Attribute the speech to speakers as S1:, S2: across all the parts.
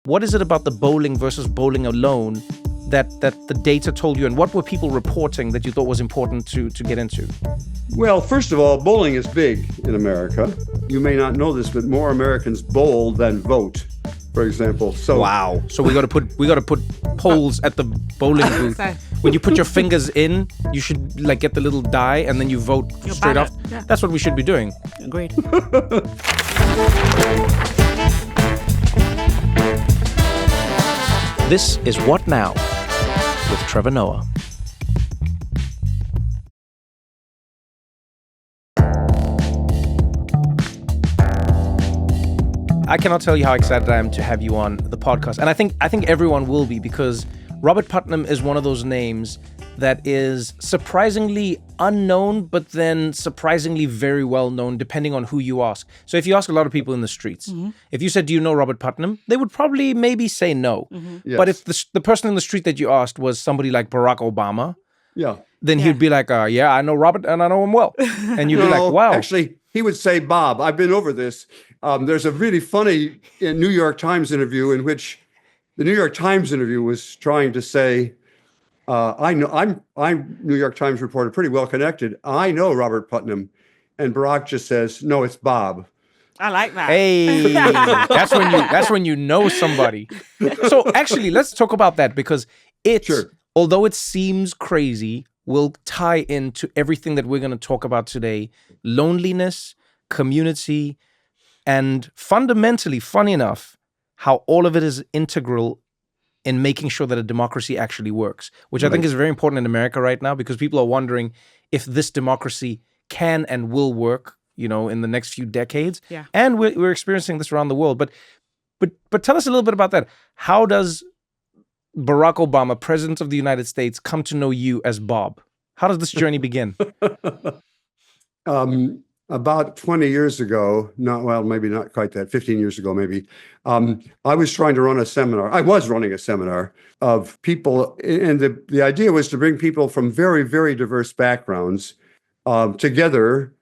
S1: What is it about the bowling versus bowling alone that the data told you, and what were people reporting that you thought was important to get into?
S2: Well, first of all, bowling is big in America. You may not know this, but more Americans bowl than vote, for example. So
S1: wow. So we got to put polls at the bowling booth. When you put your fingers in, you should like get the little die and then you vote straight off. Yeah. That's what we should be doing.
S3: Agreed.
S1: This is What Now with Trevor Noah. I cannot tell you how excited I am to have you on the podcast. And I think everyone will be, because Robert Putnam is one of those names that is surprisingly unknown, but then surprisingly very well known, depending on who you ask. So if you ask a lot of people in the streets, if you said, do you know Robert Putnam? They would probably maybe say no.
S2: Yes.
S1: But if the person in the street that you asked was somebody like Barack Obama, then he'd be like, yeah, I know Robert and I know him well. And you'd be like, wow.
S2: Actually, he would say, Bob, I've been over this. There's a really funny New York Times interview in which the New York Times interview was trying to say, I'm New York Times reporter, pretty well connected. I know Robert Putnam. And Barack just says, no, it's Bob.
S3: I like that.
S1: Hey, that's when you know somebody. So actually, let's talk about that, because although it seems crazy, will tie into everything that we're going to talk about today: loneliness, community, and fundamentally, funny enough, how all of it is integral in making sure that a democracy actually works, which I think is very important in America right now, because people are wondering if this democracy can and will work, in the next few decades.
S3: Yeah.
S1: And we're experiencing this around the world. But tell us a little bit about that. How does Barack Obama, President of the United States, come to know you as Bob? How does this journey begin?
S2: About 20 years ago, maybe not quite that, 15 years ago, maybe, I was trying to run a seminar. I was running a seminar of people, and the idea was to bring people from very, very diverse backgrounds together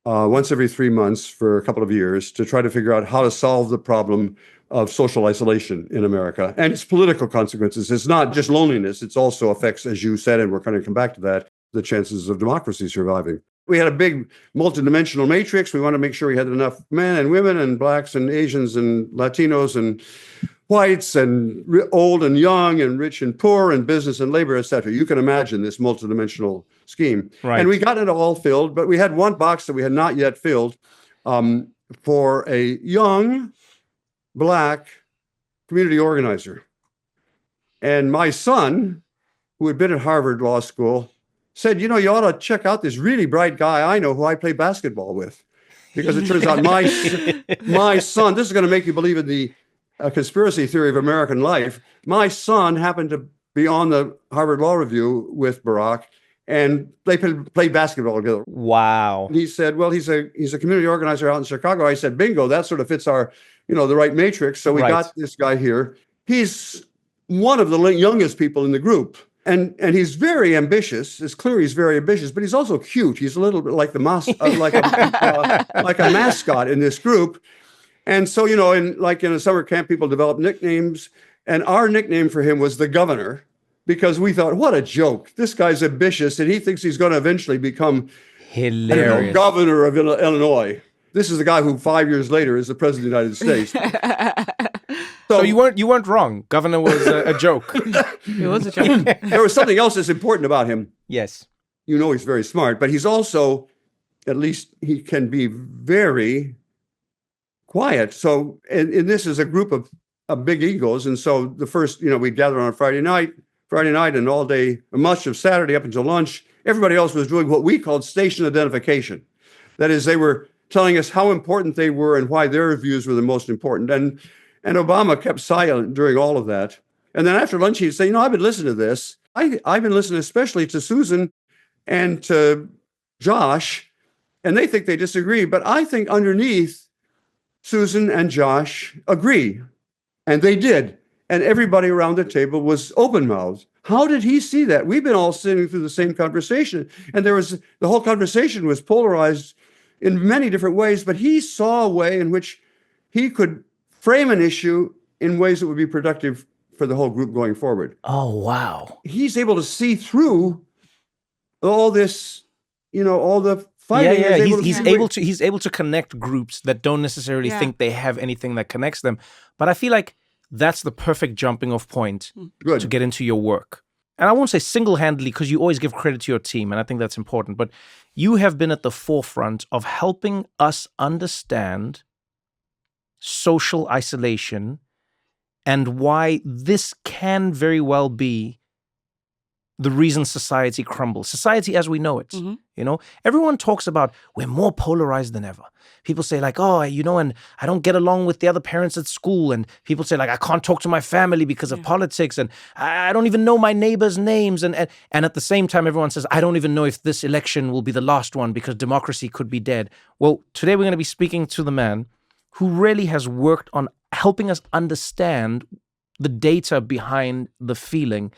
S2: once every 3 months for a couple of years to try to figure out how to solve the problem of social isolation in America and its political consequences. It's not just loneliness. It also affects, as you said, and we're going to come back to that, the chances of democracy surviving. We had a big multidimensional matrix. We wanted to make sure we had enough men and women and blacks and Asians and Latinos and whites and old and young and rich and poor and business and labor, et cetera. You can imagine this multidimensional scheme.
S1: Right.
S2: And we got it all filled, but we had one box that we had not yet filled for a young black community organizer. And my son, who had been at Harvard Law School, said, you ought to check out this really bright guy I know who I play basketball with. Because it turns out my son, this is going to make you believe in the conspiracy theory of American life. My son happened to be on the Harvard Law Review with Barack, and they played basketball together.
S1: Wow.
S2: And he said, well, he's a community organizer out in Chicago. I said, bingo, that sort of fits our, the right matrix. So we got this guy here. He's one of the youngest people in the group. And he's very ambitious. It's clear he's very ambitious, but he's also cute. He's a little bit like like a mascot in this group. And so, in a summer camp, people develop nicknames. And our nickname for him was the Governor, because we thought, what a joke. This guy's ambitious, and he thinks he's going to eventually become
S1: hilarious
S2: governor of Illinois. This is the guy who 5 years later is the president of the United States.
S1: So you weren't wrong. Governor was a joke.
S3: It was a joke.
S2: There was something else that's important about him.
S1: Yes.
S2: He's very smart, but he's also, at least he can be very quiet. So, and this is a group of big egos. And so the first, we gathered on a Friday night and all day, much of Saturday up until lunch, everybody else was doing what we called station identification. That is, they were telling us how important they were and why their views were the most important. And Obama kept silent during all of that. And then after lunch, he'd say, I've been listening to this. I've been listening especially to Susan and to Josh, and they think they disagree. But I think underneath, Susan and Josh agree. And they did. And everybody around the table was open-mouthed. How did he see that? We've been all sitting through the same conversation. And the whole conversation was polarized in many different ways, but he saw a way in which he could frame an issue in ways that would be productive for the whole group going forward.
S1: Oh, wow.
S2: He's able to see through all this, all the fighting.
S1: Yeah. He's able to connect groups that don't necessarily think they have anything that connects them. But I feel like that's the perfect jumping off point to get into your work. And I won't say single-handedly, because you always give credit to your team, and I think that's important. But you have been at the forefront of helping us understand social isolation and why this can very well be the reason society crumbles. Society as we know it, Everyone talks about we're more polarized than ever. People say like, and I don't get along with the other parents at school. And people say like, I can't talk to my family because of politics. And I don't even know my neighbors' names. And at the same time, everyone says, I don't even know if this election will be the last one because democracy could be dead. Well, today we're going to be speaking to the man who really has worked on helping us understand the data behind the feeling.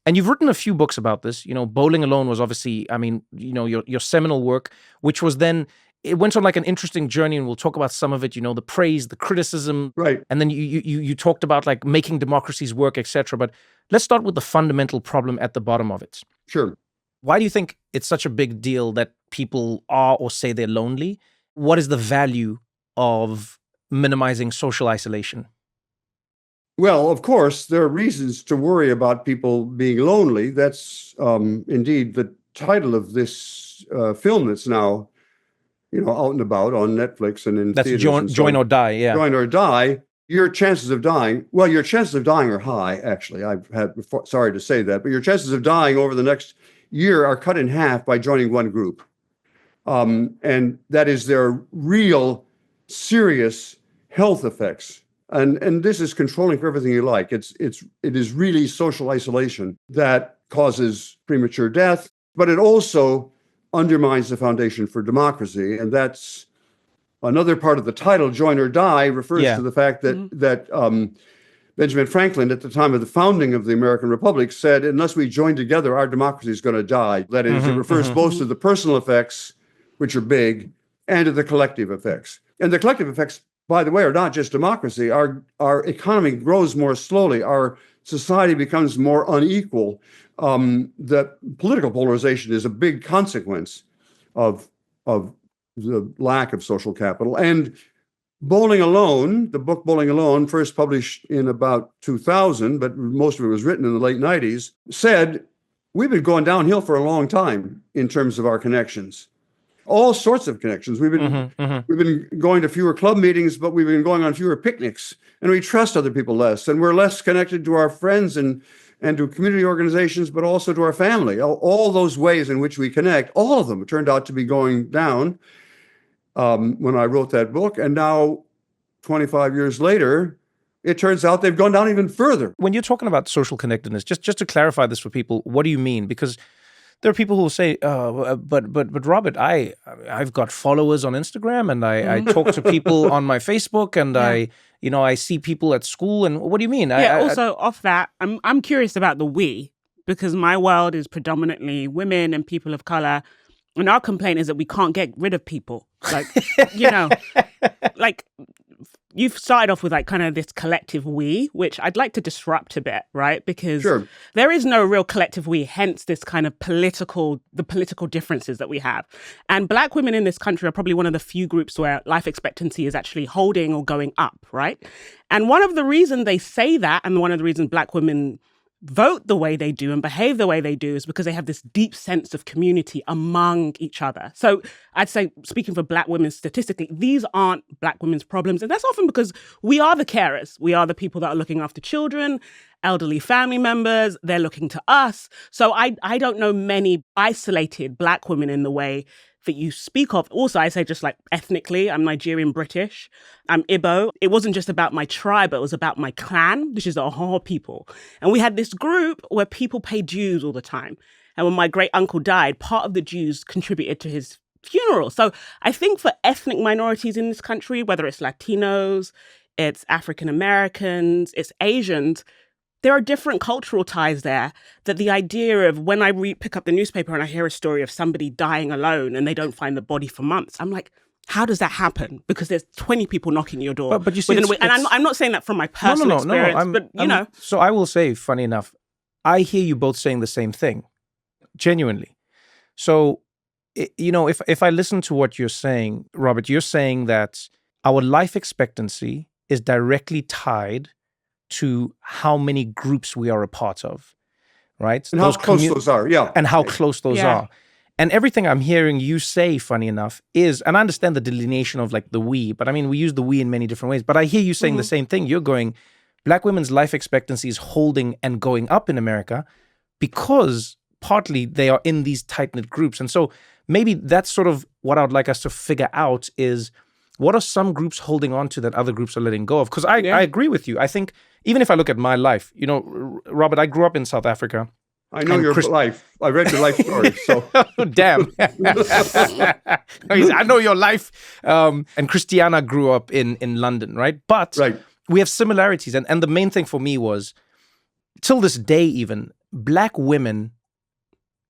S1: And you've written a few books about this. Bowling Alone was obviously, your seminal work, which was then, it went on like an interesting journey, and we'll talk about some of it, the praise, the criticism.
S2: Right.
S1: And then you talked about like making democracies work, etc. But let's start with the fundamental problem at the bottom of it.
S2: Sure.
S1: Why do you think it's such a big deal that people are or say they're lonely? What is the value of minimizing social isolation?
S2: Well, of course, there are reasons to worry about people being lonely. That's indeed the title of this film that's now, out and about on Netflix and in theaters.
S1: That's Join or Die, yeah.
S2: Join or Die. Your chances of dying are high, actually. Sorry to say that, but your chances of dying over the next year are cut in half by joining one group. And that is their real serious health effects. And this is controlling for everything you like. It is really social isolation that causes premature death, but it also undermines the foundation for democracy. And that's another part of the title. Join or Die refers to the fact that Benjamin Franklin, at the time of the founding of the American Republic, said, unless we join together, our democracy is going to die. That is, it refers both to the personal effects, which are big, and to the collective effects. And the collective effects, by the way, are not just democracy. Our economy grows more slowly. Our society becomes more unequal. The political polarization is a big consequence of the lack of social capital. And Bowling Alone, the book Bowling Alone, first published in about 2000, but most of it was written in the late 90s, said, we've been going downhill for a long time in terms of our connections. All sorts of connections. We've been going to fewer club meetings, but we've been going on fewer picnics, and we trust other people less, and we're less connected to our friends and to community organizations, but also to our family. All those ways in which we connect, all of them turned out to be going down when I wrote that book. And now, 25 years later, it turns out they've gone down even further.
S1: When you're talking about social connectedness, just to clarify this for people, what do you mean? Because there are people who will say, but Robert, I've got followers on Instagram, and I talk to people on my Facebook, and I see people at school. And what do you mean?
S3: Off that, I'm curious about the we, because my world is predominantly women and people of color, and our complaint is that we can't get rid of people. Like, like you've started off with like kind of this collective we, which I'd like to disrupt a bit, right? Because there is no real collective we, hence this kind of political differences that we have. And Black women in this country are probably one of the few groups where life expectancy is actually holding or going up, right? And one of the reasons they say that, and one of the reasons Black women vote the way they do and behave the way they do, is because they have this deep sense of community among each other. So I'd say, speaking for Black women statistically, these aren't Black women's problems. And that's often because we are the carers. We are the people that are looking after children, elderly family members. They're looking to us. So I don't know many isolated Black women in the way that you speak of. Also, I say just like ethnically, I'm Nigerian British, I'm Igbo. It wasn't just about my tribe, it was about my clan, which is the Oho people. And we had this group where people pay dues all the time. And when my great uncle died, part of the dues contributed to his funeral. So I think for ethnic minorities in this country, whether it's Latinos, it's African Americans, it's Asians, there are different cultural ties there, that the idea of when I pick up the newspaper and I hear a story of somebody dying alone and they don't find the body for months, I'm like, How does that happen? Because there's 20 people knocking your door.
S1: But you see,
S3: and I'm not saying that from my personal experience, but you know.
S1: So I will say, funny enough, I hear you both saying the same thing, genuinely. So, you know, if I listen to what you're saying, Robert, you're saying that our life expectancy is directly tied to how many groups we are a part of, right?
S2: And how close those are, yeah.
S1: And how close those are. And everything I'm hearing you say, funny enough, is, and I understand the delineation of like the we, but I mean, we use the we in many different ways. But I hear you saying the same thing. You're going, Black women's life expectancy is holding and going up in America because partly they are in these tight-knit groups. And so maybe that's sort of what I would like us to figure out is, what are some groups holding on to that other groups are letting go of? Because I agree with you. I think even if I look at my life, you know, Robert, I grew up in South Africa.
S2: I know your life. I read your life story. So
S1: damn, I know your life. And Christiana grew up in London, right? But we have similarities, and the main thing for me was, till this day, even Black women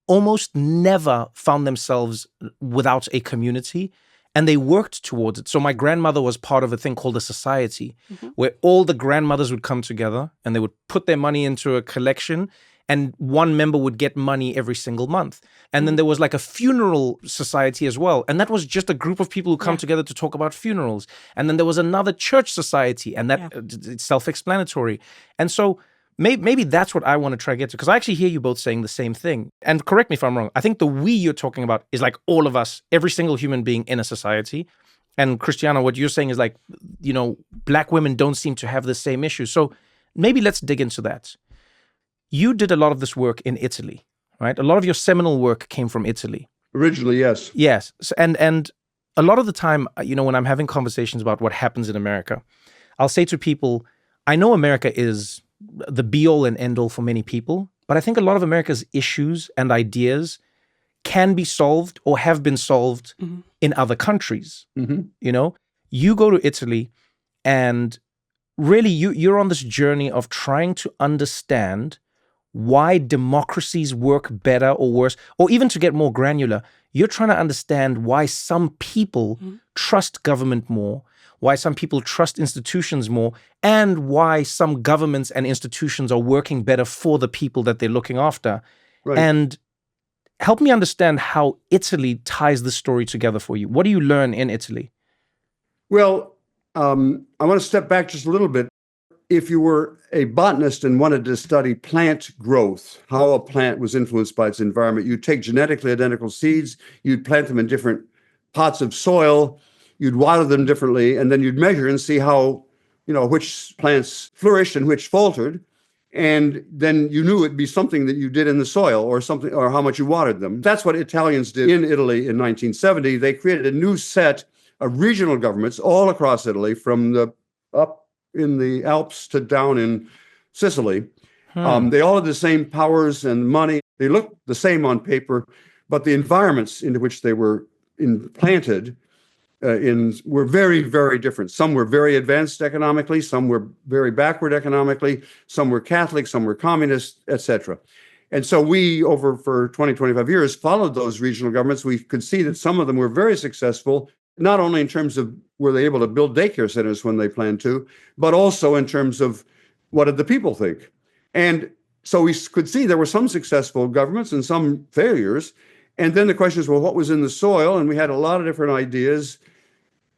S1: almost never found themselves without a community. And they worked towards it. So my grandmother was part of a thing called a society, where all the grandmothers would come together and they would put their money into a collection, and one member would get money every single month. And then there was like a funeral society as well. And that was just a group of people who come together to talk about funerals. And then there was another church society, and that it's self-explanatory. And so maybe that's what I want to try to get to, because I actually hear you both saying the same thing. And correct me if I'm wrong. I think the we you're talking about is like all of us, every single human being in a society. And Christiana, what you're saying is like, you know, Black women don't seem to have the same issue. So maybe let's dig into that. You did a lot of this work in Italy, right? A lot of your seminal work came from Italy.
S2: Originally, yes.
S1: Yes. And a lot of the time, you know, when I'm having conversations about what happens in America, I'll say to people, I know America is the be-all and end-all for many people, but I think a lot of America's issues and ideas can be solved or have been solved in other countries. You know, you go to Italy, and really you're on this journey of trying to understand why democracies work better or worse, or even to get more granular, you're trying to understand why some people trust government more, why some people trust institutions more, and why some governments and institutions are working better for the people that they're looking after. Right. And help me understand how Italy ties the story together for you. What do you learn in Italy?
S2: Well, I want to step back just a little bit. If you were a botanist and wanted to study plant growth, how a plant was influenced by its environment, you'd take genetically identical seeds, you'd plant them in different pots of soil, you'd water them differently, and then you'd measure and see how, you know, which plants flourished and which faltered. And then you knew it'd be something that you did in the soil or something, or how much you watered them. That's what Italians did in Italy in 1970. They created a new set of regional governments all across Italy, from the up in the Alps to down in Sicily. They all had the same powers and money. They looked the same on paper, but the environments into which they were implanted were very, very different. Some were very advanced economically, some were very backward economically, some were Catholic, some were communist, etc. And so we, for 20, 25 years, followed those regional governments. We could see that some of them were very successful, not only in terms of were they able to build daycare centers when they planned to, but also in terms of what did the people think. And so we could see there were some successful governments and some failures. And then the question is, well, what was in the soil? And we had a lot of different ideas.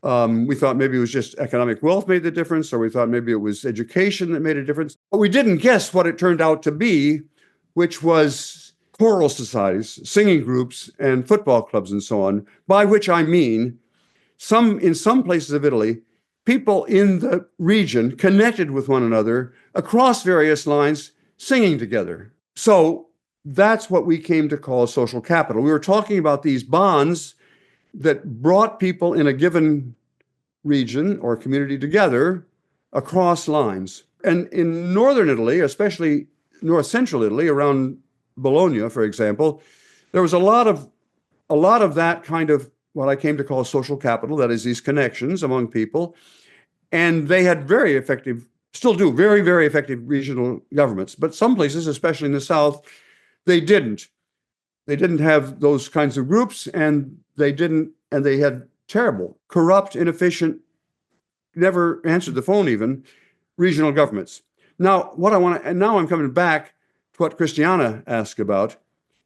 S2: We thought maybe it was just economic wealth made the difference, or we thought maybe it was education that made a difference. But we didn't guess what it turned out to be, which was choral societies, singing groups, and football clubs and so on, by which I mean in some places of Italy, people in the region connected with one another across various lines, singing together. So that's what we came to call social capital. We were talking about these bonds that brought people in a given region or community together across lines. And in northern Italy, especially north central Italy, around Bologna, for example, there was a lot of that kind of what I came to call social capital, that is, these connections among people. And they had very effective, still do, very, very effective regional governments. But some places, especially in the South, they didn't. They didn't have those kinds of groups, and they had terrible, corrupt, inefficient, never answered the phone even, regional governments. Now, now I'm coming back to what Christiana asked about.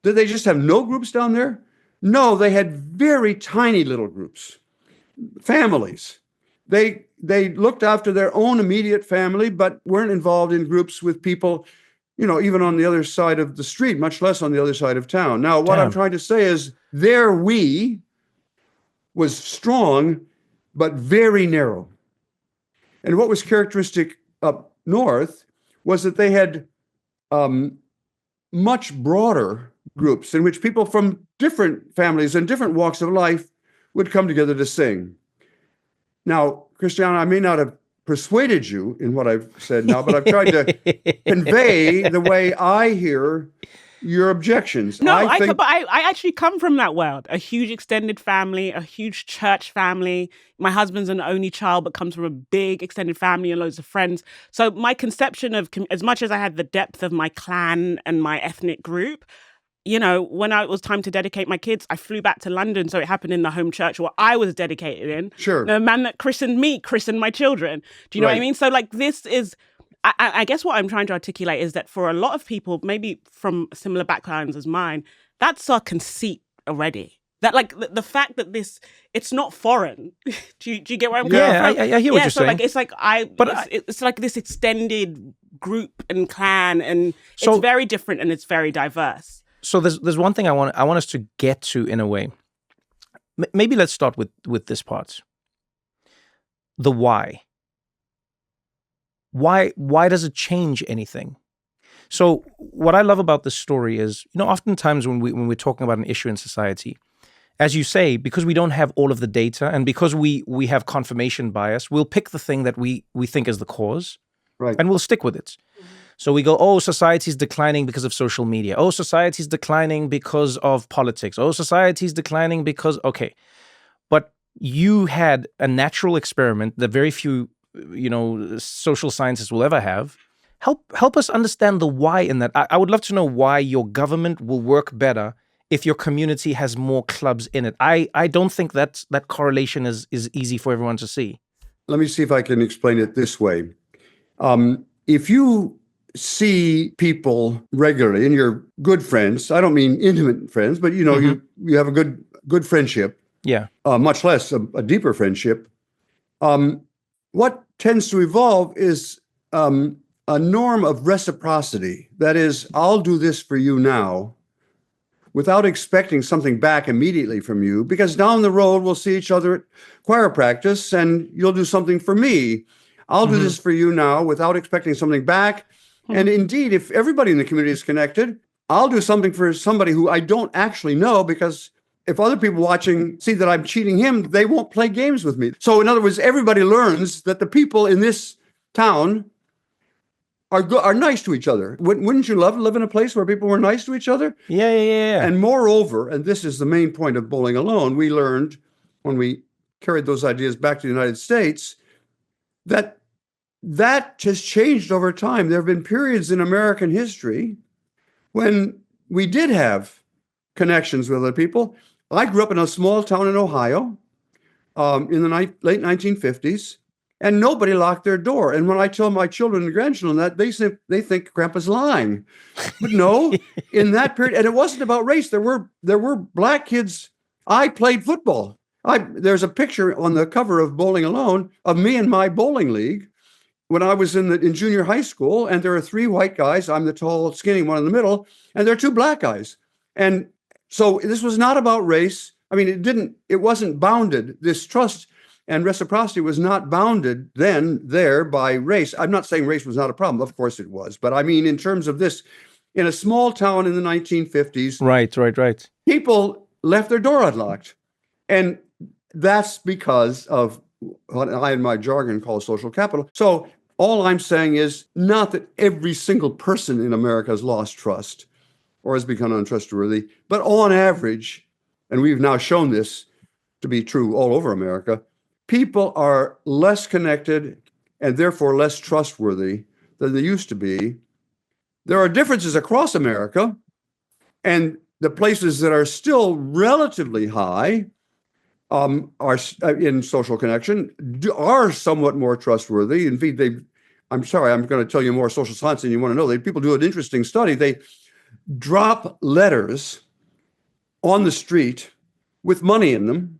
S2: Did they just have no groups down there? No, they had very tiny little groups, families. They looked after their own immediate family, but weren't involved in groups with people, even on the other side of the street, much less on the other side of town. Now, what I'm trying to say is their we was strong, but very narrow. And what was characteristic up north was that they had much broader groups in which people from different families and different walks of life would come together to sing. Now, Christiana, I may not have persuaded you in what I've said now, but I've tried to convey the way I hear your objections.
S3: No, I actually come from that world. A huge extended family, a huge church family. My husband's an only child, but comes from a big extended family and loads of friends. So my conception of, as much as I had the depth of my clan and my ethnic group, when it was time to dedicate my kids, I flew back to London. So it happened in the home church where I was dedicated in.
S2: Sure.
S3: The man that christened me christened my children. Do you know what I mean? So this is, I guess what I'm trying to articulate is that for a lot of people, maybe from similar backgrounds as mine, that's our conceit already. That the fact that it's not foreign. do you get where I'm going from?
S1: Yeah, I hear what you're saying.
S3: It's like this extended group and clan, and it's very different and it's very diverse.
S1: So there's one thing I want us to get to in a way. Maybe let's start with this part. The why. Why does it change anything? So what I love about this story is, oftentimes when we're talking about an issue in society, as you say, because we don't have all of the data and because we have confirmation bias, we'll pick the thing that we think is the cause,
S2: right,
S1: and we'll stick with it. So we go, oh, society's declining because of social media. Oh, society's declining because of politics. Oh, society's declining because, okay. But you had a natural experiment that very few, social scientists will ever have. Help us understand the why in that. I would love to know why your government will work better if your community has more clubs in it. I don't think that correlation is easy for everyone to see.
S2: Let me see if I can explain it this way. If you see people regularly and you're good friends, I don't mean intimate friends, but you have a good friendship.
S1: Yeah.
S2: Much less a deeper friendship. What tends to evolve is a norm of reciprocity. That is, I'll do this for you now without expecting something back immediately from you, because down the road we'll see each other at choir practice and you'll do something for me. I'll do this for you now without expecting something back. And indeed, if everybody in the community is connected, I'll do something for somebody who I don't actually know, because if other people watching see that I'm cheating him, they won't play games with me. So in other words, everybody learns that the people in this town are nice to each other. Wouldn't you love to live in a place where people were nice to each other?
S1: Yeah.
S2: And moreover, and this is the main point of Bowling Alone, we learned when we carried those ideas back to the United States that has changed over time. There have been periods in American history when we did have connections with other people. I grew up in a small town in Ohio in the late 1950s, and nobody locked their door. And when I tell my children and grandchildren that, they think Grandpa's lying. But no, in that period, and it wasn't about race. There were black kids. I played football. There's a picture on the cover of Bowling Alone of me and my bowling league when I was in junior high school, and there are 3 white guys. I'm the tall, skinny one in the middle, and there are 2 black guys. And so this was not about race. I mean, it wasn't bounded. This trust and reciprocity was not bounded there by race. I'm not saying race was not a problem. Of course it was. But I mean, in terms of this, in a small town in the 1950s.
S1: Right.
S2: People left their door unlocked. And that's because of what I in my jargon call social capital. So all I'm saying is not that every single person in America has lost trust or has become untrustworthy, but on average, and we've now shown this to be true all over America, people are less connected and therefore less trustworthy than they used to be. There are differences across America, and the places that are still relatively high are in social connection, are somewhat more trustworthy. Indeed, I'm sorry, I'm going to tell you more social science than you want to know. People do an interesting study. They drop letters on the street with money in them,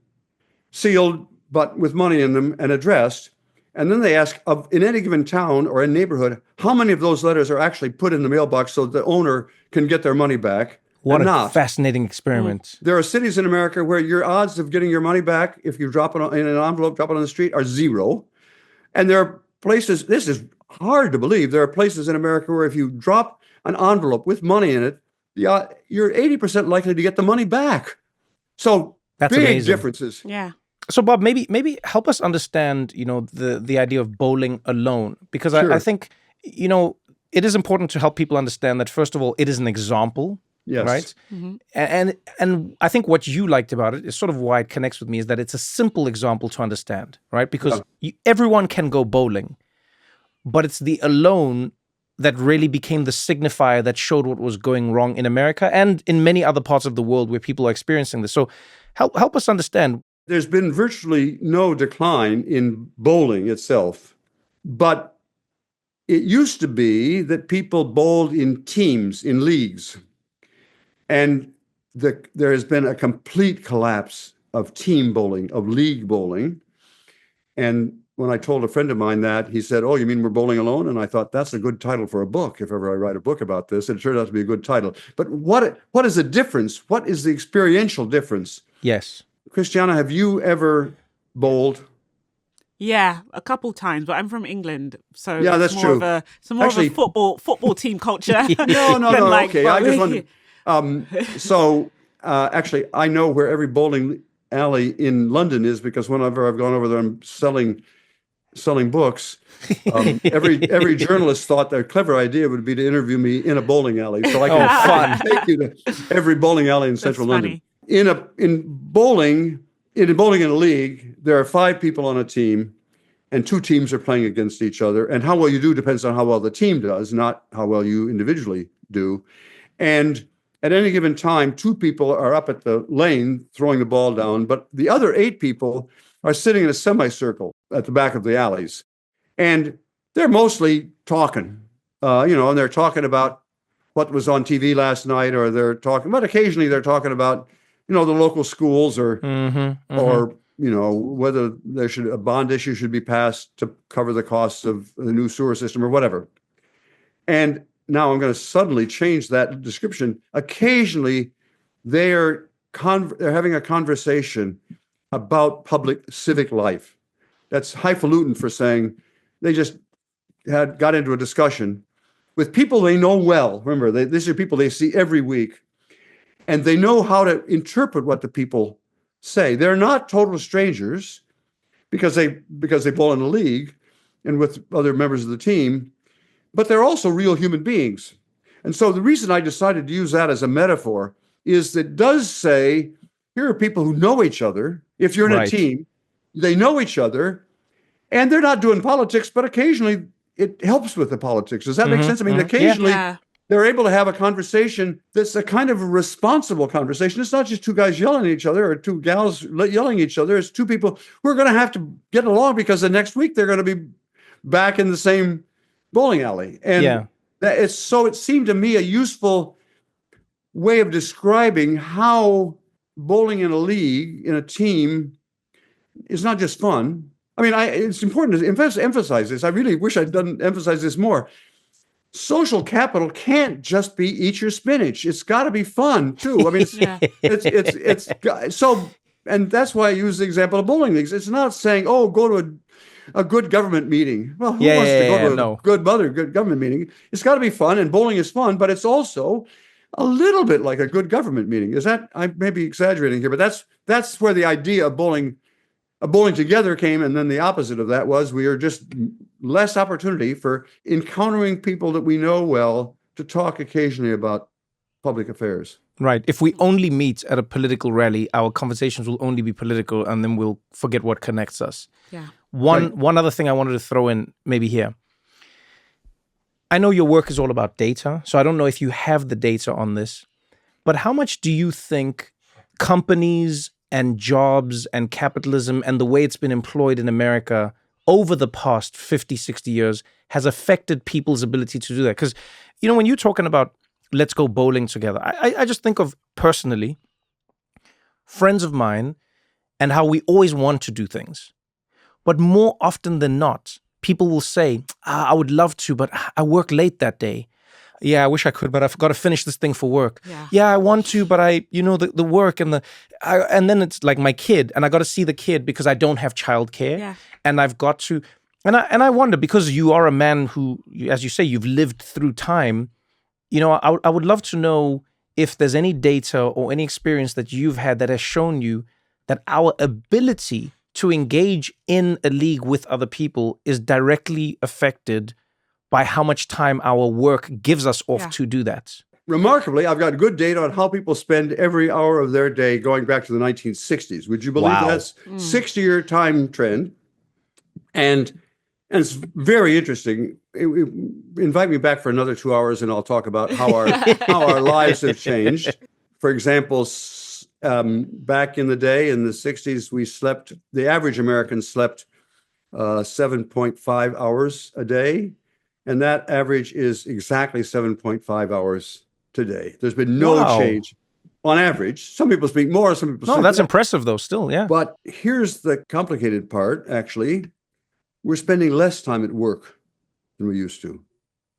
S2: sealed, but with money in them and addressed. And then they ask, in any given town or a neighborhood, how many of those letters are actually put in the mailbox so the owner can get their money back?
S1: What a fascinating experiment.
S2: There are cities in America where your odds of getting your money back, if you drop it in an envelope, drop it on the street, are zero. And there are places, this is hard to believe, there are places in America where if you drop an envelope with money in it, you're 80% likely to get the money back. So
S1: that's
S2: big
S1: amazing.
S2: Differences.
S3: Yeah.
S1: So Bob, maybe help us understand, the idea of bowling alone, because
S2: Sure.
S1: I think, it is important to help people understand that, first of all, it is an example.
S2: Yes.
S1: Right.
S3: Mm-hmm.
S1: And I think what you liked about it is sort of why it connects with me, is that it's a simple example to understand, right? Because everyone can go bowling, but it's the alone that really became the signifier that showed what was going wrong in America and in many other parts of the world where people are experiencing this. So help us understand.
S2: There's been virtually no decline in bowling itself, but it used to be that people bowled in teams, in leagues. And there has been a complete collapse of team bowling, of league bowling. And when I told a friend of mine that, he said, "Oh, you mean we're bowling alone?" And I thought, that's a good title for a book, if ever I write a book about this. And it turned out to be a good title. But what is the difference? What is the experiential difference?
S1: Yes.
S2: Christiana, have you ever bowled?
S3: Yeah, a couple times, but I'm from England, so
S2: Yeah, that's
S3: it's more
S2: true.
S3: Of a football team culture.
S2: No. Okay, I just
S3: bowling.
S2: wanted. Actually, I know where every bowling alley in London is, because whenever I've gone over there, I'm selling books. Every journalist thought their clever idea would be to interview me in a bowling alley, so I can take you to every bowling alley in central London. In bowling in a league, there are 5 people on a team, and 2 teams are playing against each other. And how well you do depends on how well the team does, not how well you individually do. And at any given time, 2 people are up at the lane throwing the ball down, but the other 8 people are sitting in a semicircle at the back of the alleys. And they're mostly talking, and they're talking about what was on TV last night, or but occasionally they're talking about, the local schools, or whether a bond issue should be passed to cover the costs of the new sewer system or whatever. And now I'm going to suddenly change that description. Occasionally, they're having a conversation about public civic life. That's highfalutin for saying they just got into a discussion with people they know well. Remember, these are people they see every week, and they know how to interpret what the people say. They're not total strangers because they bowl in a league and with other members of the team, but they're also real human beings. And so the reason I decided to use that as a metaphor is that it does say, here are people who know each other. If you're in a team, they know each other, and they're not doing politics, but occasionally it helps with the politics. Does that make sense? I mean, occasionally they're able to have a conversation that's a kind of a responsible conversation. It's not just 2 guys yelling at each other or 2 gals yelling at each other. It's 2 people who are going to have to get along because the next week they're going to be back in the same bowling alley. And it seemed to me a useful way of describing how bowling in a league, in a team, is not just fun. I mean, it's important to emphasize this. I really wish I'd emphasize this more. Social capital can't just be eat your spinach. It's got to be fun too. I mean, it's so, and that's why I use the example of bowling leagues. It's not saying, "Oh, go to a good government meeting." Well, who wants to go to a good government meeting? It's got to be fun, and bowling is fun, but it's also a little bit like a good government meeting. I may be exaggerating here, but that's where the idea of bowling together came. And then the opposite of that was we are just less opportunity for encountering people that we know well to talk occasionally about public affairs.
S1: Right. If we only meet at a political rally, our conversations will only be political, and then we'll forget what connects us.
S3: Yeah.
S1: One other thing I wanted to throw in maybe here. I know your work is all about data, so I don't know if you have the data on this, but how much do you think companies and jobs and capitalism and the way it's been employed in America over the past 50, 60 years has affected people's ability to do that. Because, when you're talking about let's go bowling together, I just think of personally friends of mine and how we always want to do things. But more often than not, people will say, I would love to, but I work late that day. Yeah, I wish I could, but I've got to finish this thing for work. Yeah, I want to, but the work and and then it's like my kid, and I got to see the kid because I don't have childcare, and I've got to, and I wonder, because you are a man who, as you say, you've lived through time. I would love to know if there's any data or any experience that you've had that has shown you that our ability to engage in a league with other people is directly affected by how much time our work gives us off to do that.
S2: Remarkably, I've got good data on how people spend every hour of their day going back to the 1960s. Would you believe that's 60-year time trend? And it's very interesting. Invite me back for another 2 hours and I'll talk about how our lives have changed. For example, back in the day, in the 60s, the average American slept 7.5 hours a day. And that average is exactly 7.5 hours today. There's been no change on average. Some people speak more, some people
S1: No, that's impressive though, still, yeah.
S2: But here's the complicated part, actually. We're spending less time at work than we used to.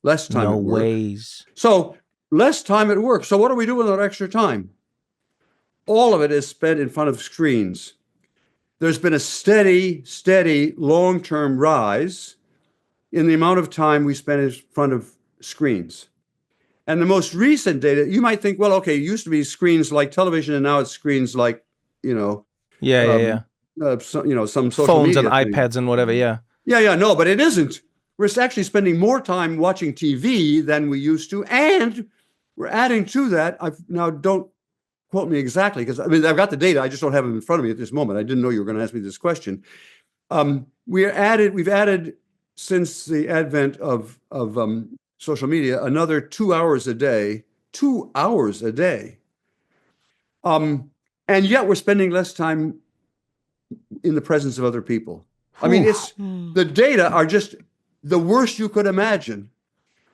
S2: Less time at work.
S1: No ways.
S2: So less time at work. So what do we do with that extra time? All of it is spent in front of screens. There's been a steady long-term rise in the amount of time we spend in front of screens. And the most recent data, you might think, well, okay, it used to be screens like television, and now it's screens like, some social
S1: phones
S2: media
S1: and
S2: thing.
S1: iPads and whatever, yeah.
S2: No, but it isn't. We're actually spending more time watching TV than we used to, and we're adding to that. Now, don't quote me exactly, because I've got the data, I just don't have it in front of me at this moment. I didn't know you were going to ask me this question. We've added since the advent of social media, another 2 hours a day. 2 hours a day. And yet we're spending less time in the presence of other people. I mean, the data are just the worst you could imagine.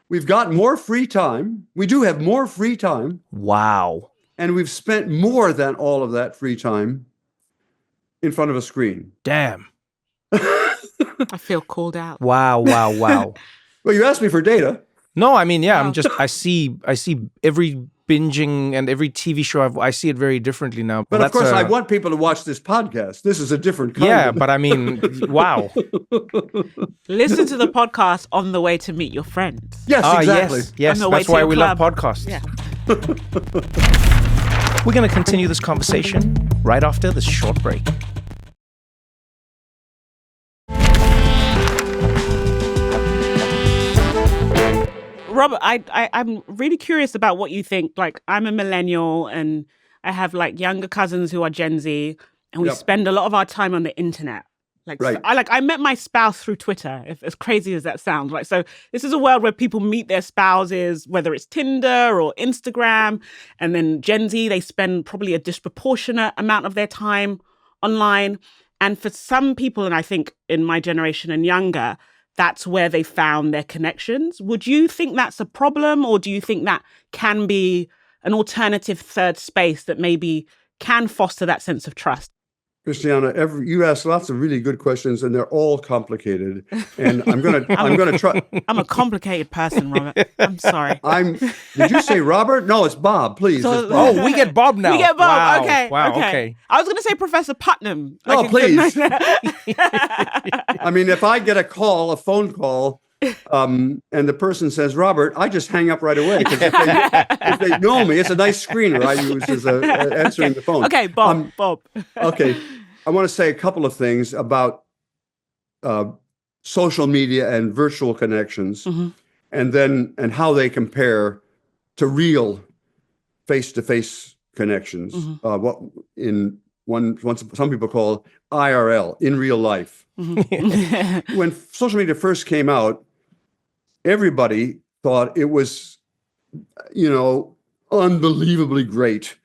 S2: We've got more free time. We do have more free time.
S1: Wow.
S2: And we've spent more than all of that free time in front of a screen.
S1: Damn.
S3: I feel called out.
S1: Wow.
S2: Well, you asked me for data.
S1: No, I mean, yeah, I see every binging and every TV show, I see it very differently now.
S2: But of course, I want people to watch this podcast. This is a different kind.
S1: Yeah, but I mean, wow.
S3: Listen to the podcast on the way to meet your friends.
S2: Yes, exactly.
S1: Yes, that's why we love podcasts.
S3: Yeah.
S1: We're going to continue this conversation right after this short break.
S3: Robert, I'm really curious about what you think. Like, I'm a millennial and I have like younger cousins who are Gen Z, and we spend a lot of our time on the internet. Like,
S2: right.
S3: I met my spouse through Twitter, as crazy as that sounds. Right. So this is a world where people meet their spouses, whether it's Tinder or Instagram. And then Gen Z, they spend probably a disproportionate amount of their time online. And for some people, and I think in my generation and younger, that's where they found their connections. Would you think that's a problem, or do you think that can be an alternative third space that maybe can foster that sense of trust?
S2: Christiana, you asked lots of really good questions, and they're all complicated. And I'm gonna try.
S3: I'm a complicated person, Robert. I'm sorry.
S2: Did you say Robert? No, it's Bob. Please.
S3: So,
S1: Oh, we get Bob now.
S3: We get Bob.
S1: Wow.
S3: Okay.
S1: Okay.
S3: I was going to say Professor Putnam.
S2: Oh, please. I mean, if I get a phone call, and the person says, Robert, I just hang up right away. Because if they know me, it's a nice screener I use as answering the phone.
S3: Okay, Bob.
S2: Okay. I want to say a couple of things about social media and virtual connections, and how they compare to real face-to-face connections. What some people call IRL, in real life. When social media first came out, everybody thought it was, unbelievably great.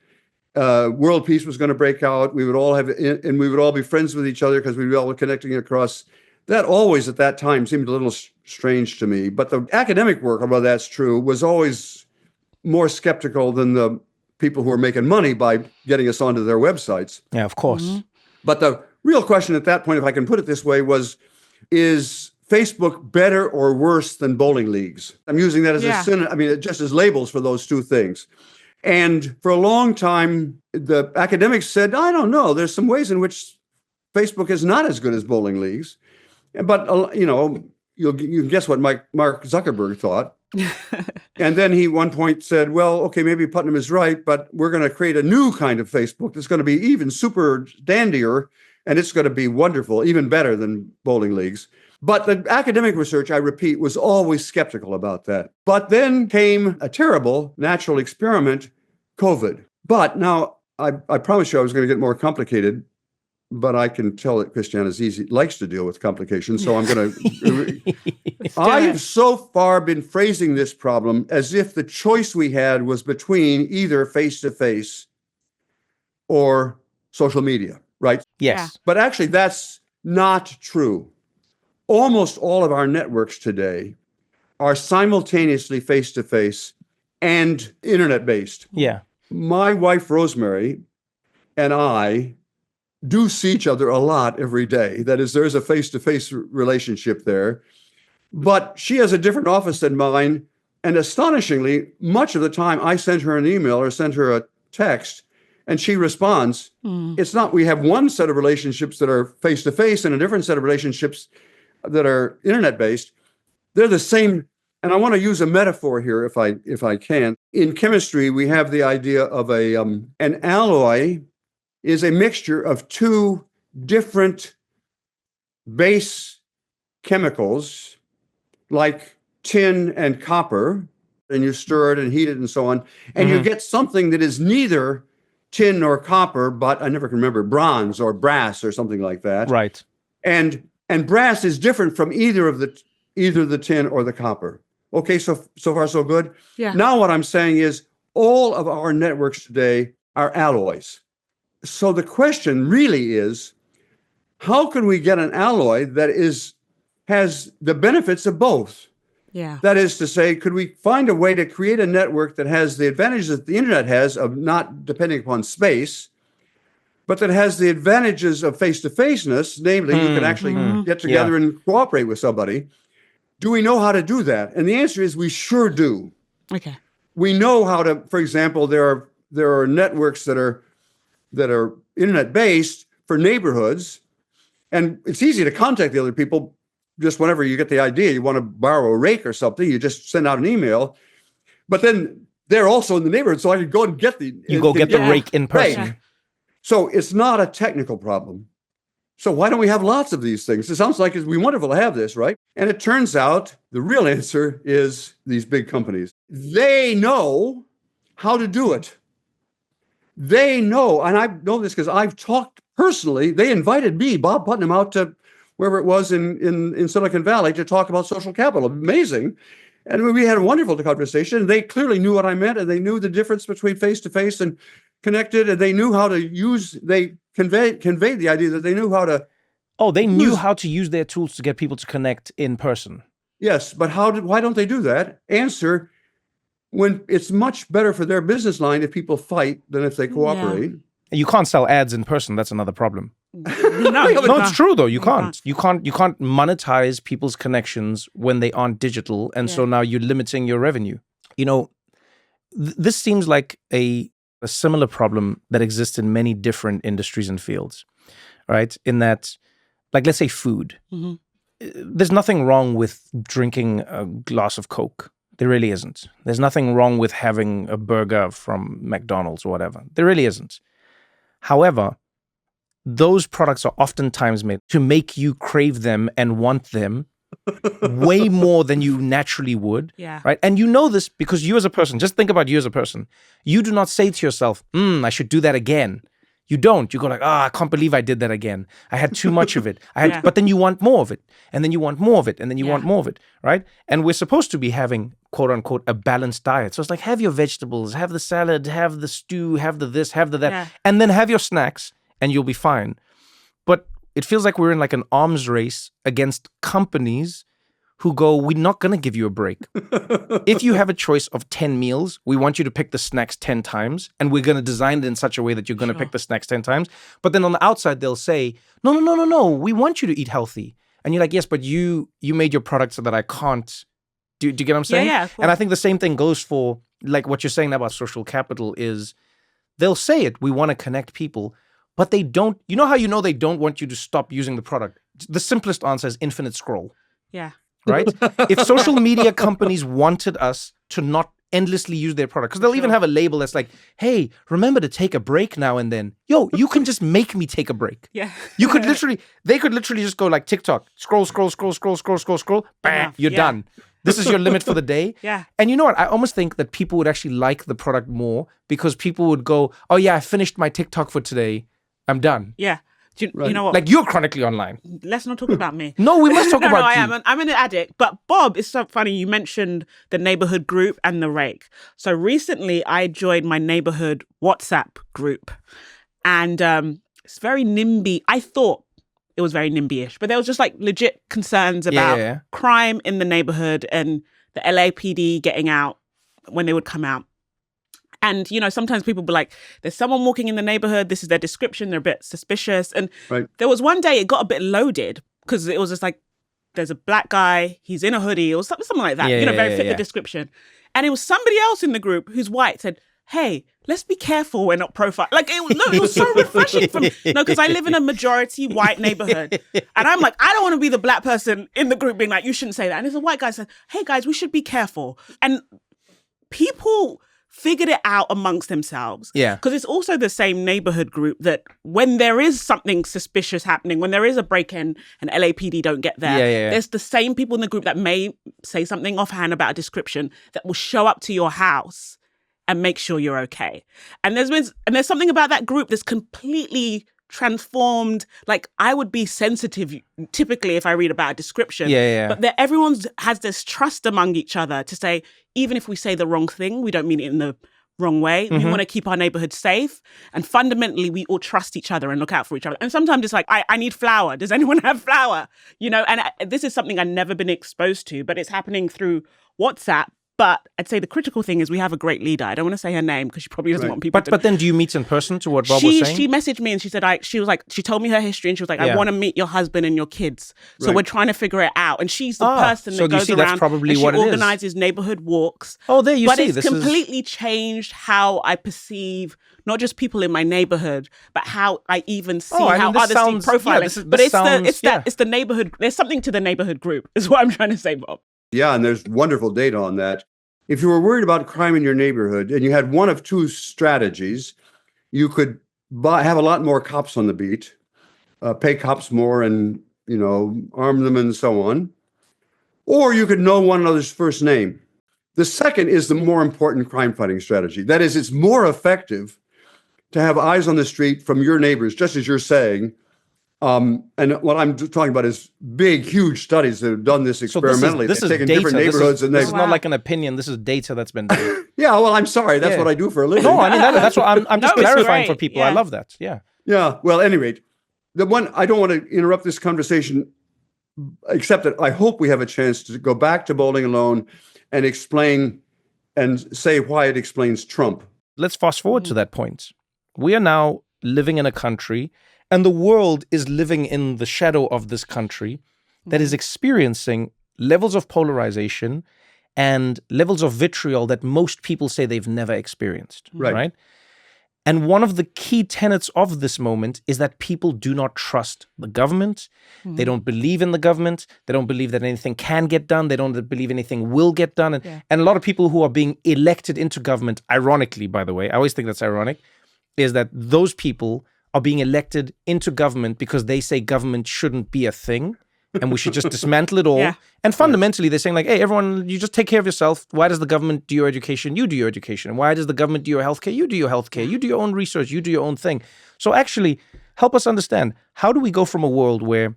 S2: world peace was going to break out. We would all be friends with each other because we were all connecting across. That always at that time seemed a little strange to me. But the academic work, although that's true, was always more skeptical than the people who were making money by getting us onto their websites.
S1: Yeah, of course.
S3: Mm-hmm.
S2: But the real question at that point, if I can put it this way, is Facebook better or worse than bowling leagues? I'm using that as just as labels for those two things. And for a long time, the academics said, I don't know, there's some ways in which Facebook is not as good as bowling leagues. But, you can guess what Mark Zuckerberg thought. And then he, one point, said, well, okay, maybe Putnam is right, but we're going to create a new kind of Facebook that's going to be even super dandier, and it's going to be wonderful, even better than bowling leagues. But the academic research, I repeat, was always skeptical about that. But then came a terrible natural experiment, COVID. But now, I promised you I was going to get more complicated, but I can tell that Christiana likes to deal with complications, so I'm going to... I have so far been phrasing this problem as if the choice we had was between either face-to-face or social media, right?
S1: Yes.
S3: Yeah.
S2: But actually, that's not true. Almost all of our networks today are simultaneously face-to-face and internet-based.
S1: Yeah.
S2: My wife, Rosemary, and I do see each other a lot every day. That is, there's a face-to-face relationship there. But she has a different office than mine. And astonishingly, much of the time I send her an email or send her a text and she responds. It's not, we have one set of relationships that are face-to-face and a different set of relationships that are internet-based. They're the same. And I want to use a metaphor here if I can. In chemistry, we have the idea of an alloy is a mixture of two different base chemicals, like tin and copper, and you stir it and heat it and so on, and you get something that is neither tin nor copper, but I never can remember, bronze or brass or something like that.
S1: Right.
S2: And brass is different from either the tin or the copper. Okay, so far so good?
S3: Yeah.
S2: Now what I'm saying is all of our networks today are alloys. So the question really is, how can we get an alloy that has the benefits of both?
S3: Yeah.
S2: That is to say, could we find a way to create a network that has the advantages that the internet has of not depending upon space, but that has the advantages of face-to-faceness, namely you can actually get together and cooperate with somebody. Do we know how to do that? And the answer is we sure do.
S3: Okay.
S2: We know how to, for example, there are networks that are internet-based for neighborhoods, and it's easy to contact the other people just whenever you get the idea. You want to borrow a rake or something, you just send out an email. But then they're also in the neighborhood, so I can go and get the...
S1: You go get the rake in person.
S2: Right. So it's not a technical problem. So why don't we have lots of these things? It sounds like it'd be wonderful to have this, right? And it turns out the real answer is these big companies. They know how to do it. They know, and I know this because I've talked personally. They invited me, Bob Putnam, out to wherever it was in Silicon Valley to talk about social capital. Amazing. And we had a wonderful conversation. They clearly knew what I meant, and they knew the difference between face-to-face and connected, and they knew how to they conveyed the idea that they knew how to...
S1: Oh, they knew how to use their tools to get people to connect in person.
S2: Yes, but why don't they do that? Answer, when it's much better for their business line if people fight than if they cooperate.
S1: Yeah. You can't sell ads in person. That's another problem.
S3: No,
S1: it's true though. You can't monetize people's connections when they aren't digital, and so now you're limiting your revenue. You know, this seems like a similar problem that exists in many different industries and fields, right? In that, like, let's say food. Mm-hmm. There's nothing wrong with drinking a glass of Coke. There really isn't. There's nothing wrong with having a burger from McDonald's or whatever. There really isn't. However, those products are oftentimes made to make you crave them and want them way more than you naturally would.
S3: Yeah.
S1: Right? And you know this because you as a person, just think about you as a person. You do not say to yourself, I should do that again. You don't. You go like, I can't believe I did that again. I had too much of it. But then you want more of it. And then you want more of it. And then you want more of it, right? And we're supposed to be having, quote unquote, a balanced diet. So it's like, have your vegetables, have the salad, have the stew, have the this, have the that, and then have your snacks and you'll be fine. But it feels like we're in like an arms race against companies who go, we're not going to give you a break. If you have a choice of 10 meals, we want you to pick the snacks 10 times, and we're going to design it in such a way that you're going to pick the snacks 10 times. But then on the outside, they'll say, no, we want you to eat healthy. And you're like, yes, but you made your product so that I can't. Do you get what I'm saying?
S3: Yeah.
S1: And I think the same thing goes for, like what you're saying about social capital is, they'll say it, we want to connect people, but they don't. You know how you know they don't want you to stop using the product? The simplest answer is infinite scroll.
S3: Yeah.
S1: Right? If social media companies wanted us to not endlessly use their product, because they'll even have a label that's like, hey, remember to take a break now and then. Yo, you can just make me take a break.
S3: Yeah.
S1: They could literally just go like TikTok, scroll, you're done. This is your limit for the day.
S3: Yeah.
S1: And you know what? I almost think that people would actually like the product more because people would go, oh yeah, I finished my TikTok for today. I'm done.
S3: Yeah. You know what?
S1: Like you're chronically online.
S3: Let's not talk about me.
S1: No, we must talk about you.
S3: I'm an addict. But Bob, it's so funny. You mentioned the neighborhood group and the rake. So recently I joined my neighborhood WhatsApp group. And it's very NIMBY. I thought it was very NIMBY-ish. But there was just like legit concerns about crime in the neighborhood and the LAPD getting out when they would come out. And, you know, sometimes people be like, there's someone walking in the neighborhood. This is their description. They're a bit suspicious. And there was one day it got a bit loaded because it was just like, there's a black guy. He's in a hoodie or something like that. Very fit the description. And it was somebody else in the group who's white said, hey, let's be careful we're not profile. Like, it was so refreshing for me. No, because I live in a majority white neighborhood. And I'm like, I don't want to be the black person in the group being like, you shouldn't say that. And there's a white guy said, hey, guys, we should be careful. And people figured it out amongst themselves.
S1: Yeah.
S3: Because it's also the same neighborhood group that when there is something suspicious happening, when there is a break-in and LAPD don't get there, there's the same people in the group that may say something offhand about a description that will show up to your house and make sure you're okay. And there's something about that group that's completely transformed. Like, I would be sensitive typically if I read about a description. But that everyone has this trust among each other to say, even if we say the wrong thing, we don't mean it in the wrong way. We want to keep our neighborhood safe. And fundamentally, we all trust each other and look out for each other. And sometimes it's like, I need flour. Does anyone have flour? You know, and this is something I've never been exposed to, but it's happening through WhatsApp. But I'd say the critical thing is we have a great leader. I don't want to say her name because she probably doesn't want people to...
S1: But then do you meet in person to what Bob was saying?
S3: She messaged me and she said, she told me her history and she was like, I want to meet your husband and your kids. So we're trying to figure it out. And she's the person that goes around
S1: that's probably and she
S3: organizes neighborhood walks.
S1: Oh, there you see.
S3: But it's completely changed how I perceive not just people in my neighborhood, but how I even see how others see profiling. It's the neighborhood. There's something to the neighborhood group is what I'm trying to say, Bob.
S2: Yeah, and there's wonderful data on that. If you were worried about crime in your neighborhood and you had one of two strategies, you could have a lot more cops on the beat, pay cops more and, arm them and so on. Or you could know one another's first name. The second is the more important crime fighting strategy. That is, it's more effective to have eyes on the street from your neighbors, just as you're saying. And what I'm talking about is big, huge studies that have done this experimentally.
S1: This is
S2: taken
S1: data.
S2: Different neighborhoods
S1: this is not like an opinion. This is data that's been done.
S2: Yeah, well, I'm sorry. That's what I do for a living.
S1: No, I mean, that's what I'm just clarifying for people. Yeah. I love that. Yeah.
S2: Yeah. Well, at any rate, I don't want to interrupt this conversation, except that I hope we have a chance to go back to Bowling Alone and explain and say why it explains Trump.
S1: Let's fast forward to that point. We are now living in a country, and the world is living in the shadow of this country that is experiencing levels of polarization and levels of vitriol that most people say they've never experienced. Right? And one of the key tenets of this moment is that people do not trust the government. They don't believe in the government. They don't believe that anything can get done. They don't believe anything will get done. And a lot of people who are being elected into government, ironically, by the way, I always think that's ironic, is that those people are being elected into government because they say government shouldn't be a thing and we should just dismantle it all.
S3: Yeah.
S1: And fundamentally, they're saying like, hey, everyone, you just take care of yourself. Why does the government do your education? You do your education. And why does the government do your healthcare? You do your healthcare. You do your own research. You do your own thing. So actually, help us understand, how do we go from a world where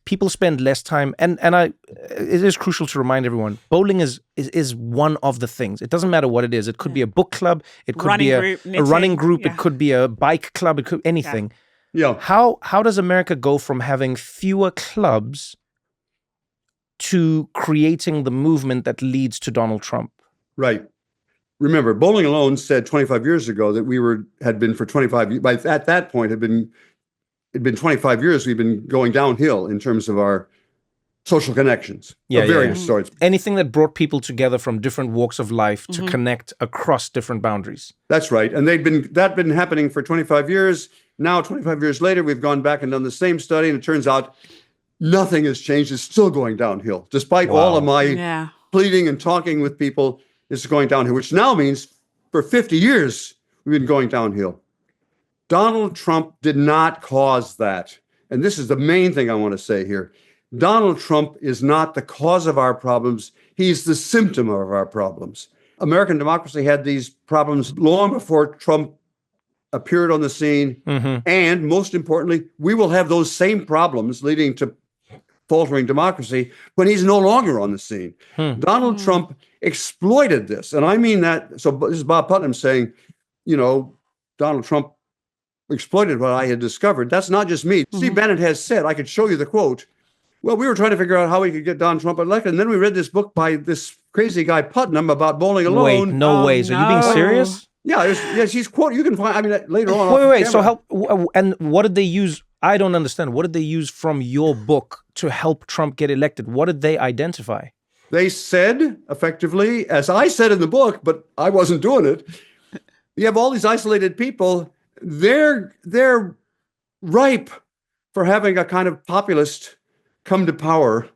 S1: people spend less time, and it is crucial to remind everyone, bowling is one of the things. It doesn't matter what it is. It could be a book club. It could be a running group. Yeah. It could be a bike club. It could be anything.
S2: Yeah.
S1: How does America go from having fewer clubs to creating the movement that leads to Donald Trump?
S2: Right. Remember, Bowling Alone said 25 years ago that had been for 25 years. At that point, it'd been 25 years. We've been going downhill in terms of our social connections of various sorts.
S1: Anything that brought people together from different walks of life to connect across different boundaries.
S2: That's right. And that'd been happening for 25 years. Now, 25 years later, we've gone back and done the same study, and it turns out nothing has changed. It's still going downhill. Despite all of my pleading and talking with people, it's going downhill, which now means for 50 years, we've been going downhill. Donald Trump did not cause that. And this is the main thing I want to say here. Donald Trump is not the cause of our problems. He's the symptom of our problems. American democracy had these problems long before Trump appeared on the scene. And most importantly, we will have those same problems leading to faltering democracy when he's no longer on the scene. Donald Trump exploited this. And I mean that. So this is Bob Putnam saying, Donald Trump exploited what I had discovered. That's not just me. Steve Bannon has said, I could show you the quote. Well, we were trying to figure out how we could get Donald Trump elected. And then we read this book by this crazy guy Putnam about bowling alone.
S1: Wait, no way. So you being serious?
S2: Yeah, he's quoted. You can find, later on.
S1: Wait. So and what did they use? I don't understand. What did they use from your book to help Trump get elected? What did they identify?
S2: They said, effectively, as I said in the book, but I wasn't doing it, you have all these isolated people. They're ripe for having a kind of populist come to power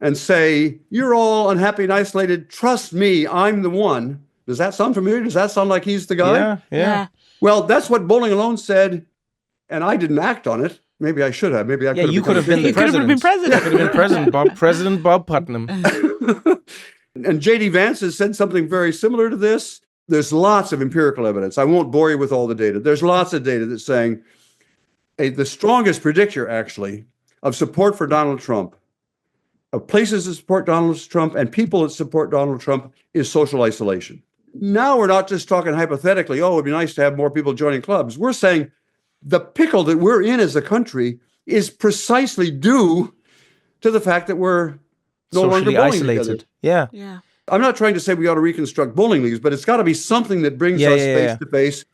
S2: and say, you're all unhappy and isolated. Trust me, I'm the one. Does that sound familiar? Does that sound like he's the guy?
S1: Yeah.
S2: Well, that's what Bowling Alone said, and I didn't act on it. Maybe I should have. Maybe I could have.
S1: You could have been the president.
S3: You could have been president.
S1: President Bob Putnam.
S2: And J.D. Vance has said something very similar to this. There's lots of empirical evidence. I won't bore you with all the data. There's lots of data that's saying the strongest predictor, actually, of support for Donald Trump, of places that support Donald Trump and people that support Donald Trump, is social isolation. Now we're not just talking hypothetically, it'd be nice to have more people joining clubs. We're saying the pickle that we're in as a country is precisely due to the fact that we're no longer bowling isolated.
S1: Together.
S3: Yeah.
S2: I'm not trying to say we ought to reconstruct bowling leagues, but it's got to be something that brings us face to face.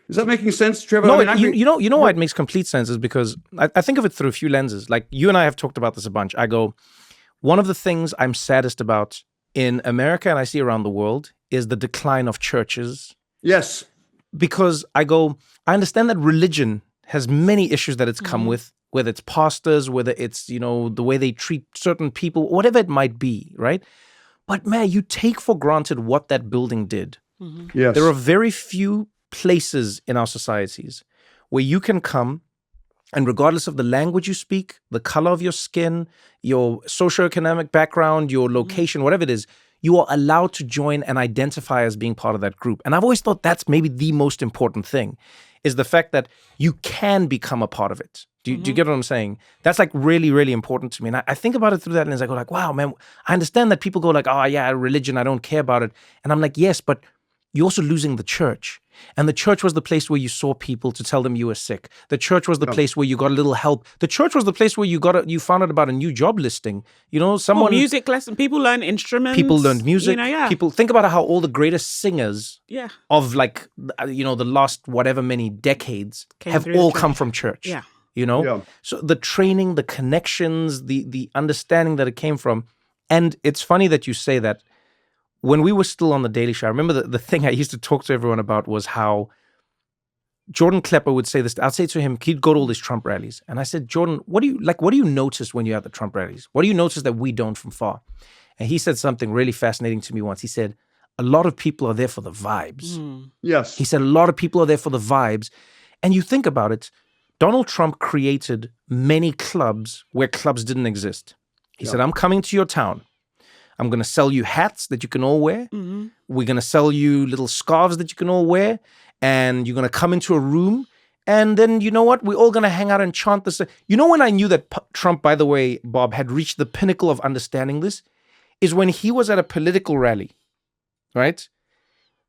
S2: Is that making sense, Trevor?
S1: No, you know why it makes complete sense is because I think of it through a few lenses. Like you and I have talked about this a bunch. I go, one of the things I'm saddest about in America and I see around the world is the decline of churches.
S2: Yes.
S1: Because I understand that religion has many issues that it's come with, whether it's pastors, whether it's, the way they treat certain people, whatever it might be, right? But man, you take for granted what that building did.
S2: Yes.
S1: There are very few places in our societies where you can come and regardless of the language you speak, the color of your skin, your socioeconomic background, your location, whatever it is, you are allowed to join and identify as being part of that group. And I've always thought that's maybe the most important thing, is the fact that you can become a part of it. Do you get what I'm saying? That's like really, really important to me. And I think about it through that lens. I go like, wow, man, I understand that people go like, oh yeah, religion, I don't care about it. And I'm like, yes, but you're also losing the church. And the church was the place where you saw people to tell them you were sick. The church was the place where you got a little help. The church was the place where you found out about a new job listing.
S3: Music lesson. People learn instruments.
S1: People learned music. People think about how all the greatest singers of like, the last whatever many decades have all come from church.
S3: Yeah.
S1: So the training, the connections, the understanding that it came from. And it's funny that you say that. When we were still on the Daily Show, I remember the thing I used to talk to everyone about was how Jordan Klepper would say this. I'd say to him, he'd go to all these Trump rallies. And I said, Jordan, what do you notice when you're at the Trump rallies? What do you notice that we don't from far? And he said something really fascinating to me once. He said, a lot of people are there for the vibes.
S2: Yes.
S1: He said, a lot of people are there for the vibes. And you think about it, Donald Trump created many clubs where clubs didn't exist. He said, I'm coming to your town. I'm going to sell you hats that you can all wear.
S3: Mm-hmm.
S1: We're going to sell you little scarves that you can all wear. And you're going to come into a room. And then, you know what? We're all going to hang out and chant this. You know when I knew that Trump, by the way, Bob, had reached the pinnacle of understanding this? Is when he was at a political rally, right?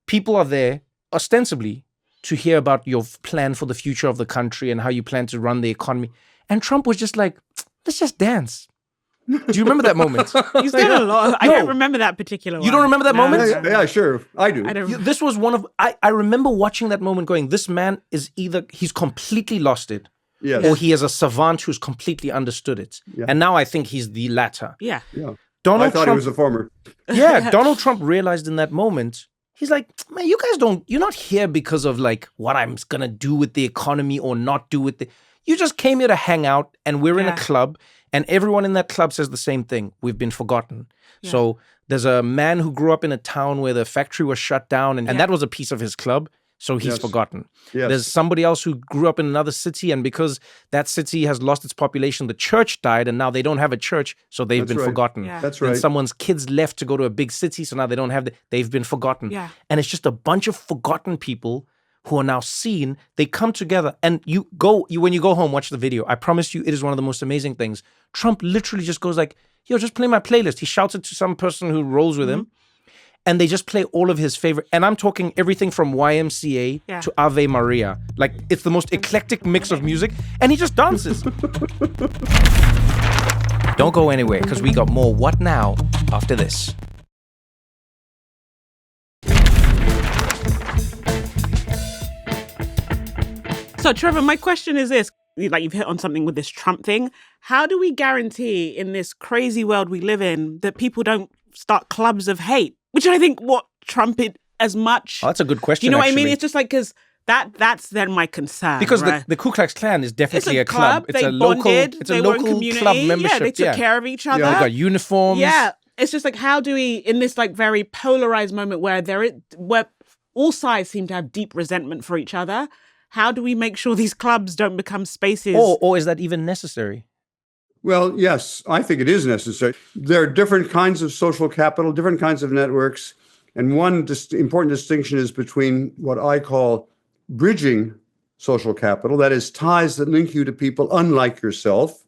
S1: People are there, ostensibly, to hear about your plan for the future of the country and how you plan to run the economy. And Trump was just like, let's just dance. Do you remember that moment?
S3: He's done a lot. I don't remember that particular one.
S1: You don't remember that moment?
S2: Yeah, sure. I do.
S1: This was one of, I remember watching that moment going, this man is either, he's completely lost it, or he is a savant who's completely understood it. Yeah. And now I think he's the latter.
S3: Yeah.
S2: I thought he was a former.
S1: Yeah, Donald Trump realized in that moment, he's like, man, you guys you're not here because of like what I'm going to do with the economy or not do with you just came here to hang out and we're in a club and everyone in that club says the same thing. We've been forgotten. Yeah. So there's a man who grew up in a town where the factory was shut down and that was a piece of his club. So he's forgotten. Yes. There's somebody else who grew up in another city, and because that city has lost its population, the church died, and now they don't have a church, so they've been forgotten.
S3: Yeah.
S2: That's right.
S1: And someone's kids left to go to a big city, so now they don't have they've been forgotten.
S3: Yeah.
S1: And it's just a bunch of forgotten people who are now seen. They come together, and when you go home, watch the video. I promise you, it is one of the most amazing things. Trump literally just goes like, yo, just play my playlist. He shouts it to some person who rolls with him. And they just play all of his favorite. And I'm talking everything from YMCA to Ave Maria. Like, it's the most eclectic mix of music. And he just dances. Don't go anywhere, because we got more What Now after this.
S3: So, Trevor, my question is this. Like, you've hit on something with this Trump thing. How do we guarantee in this crazy world we live in that people don't start clubs of hate? Which I think what Trump did as much.
S1: Oh, that's a good question.
S3: You know
S1: actually.
S3: what I mean? It's just like, because that's then my concern.
S1: Because
S3: right?
S1: the Ku Klux Klan is definitely a club. It's
S3: they
S1: a local.
S3: Bonded,
S1: it's a local club membership.
S3: Yeah, they took care of each other.
S1: They got uniforms.
S3: Yeah, it's just like, how do we, in this like very polarized moment where where all sides seem to have deep resentment for each other, how do we make sure these clubs don't become spaces?
S1: Or is that even necessary?
S2: Well, yes, I think it is necessary. There are different kinds of social capital, different kinds of networks. And one important distinction is between what I call bridging social capital, that is ties that link you to people unlike yourself,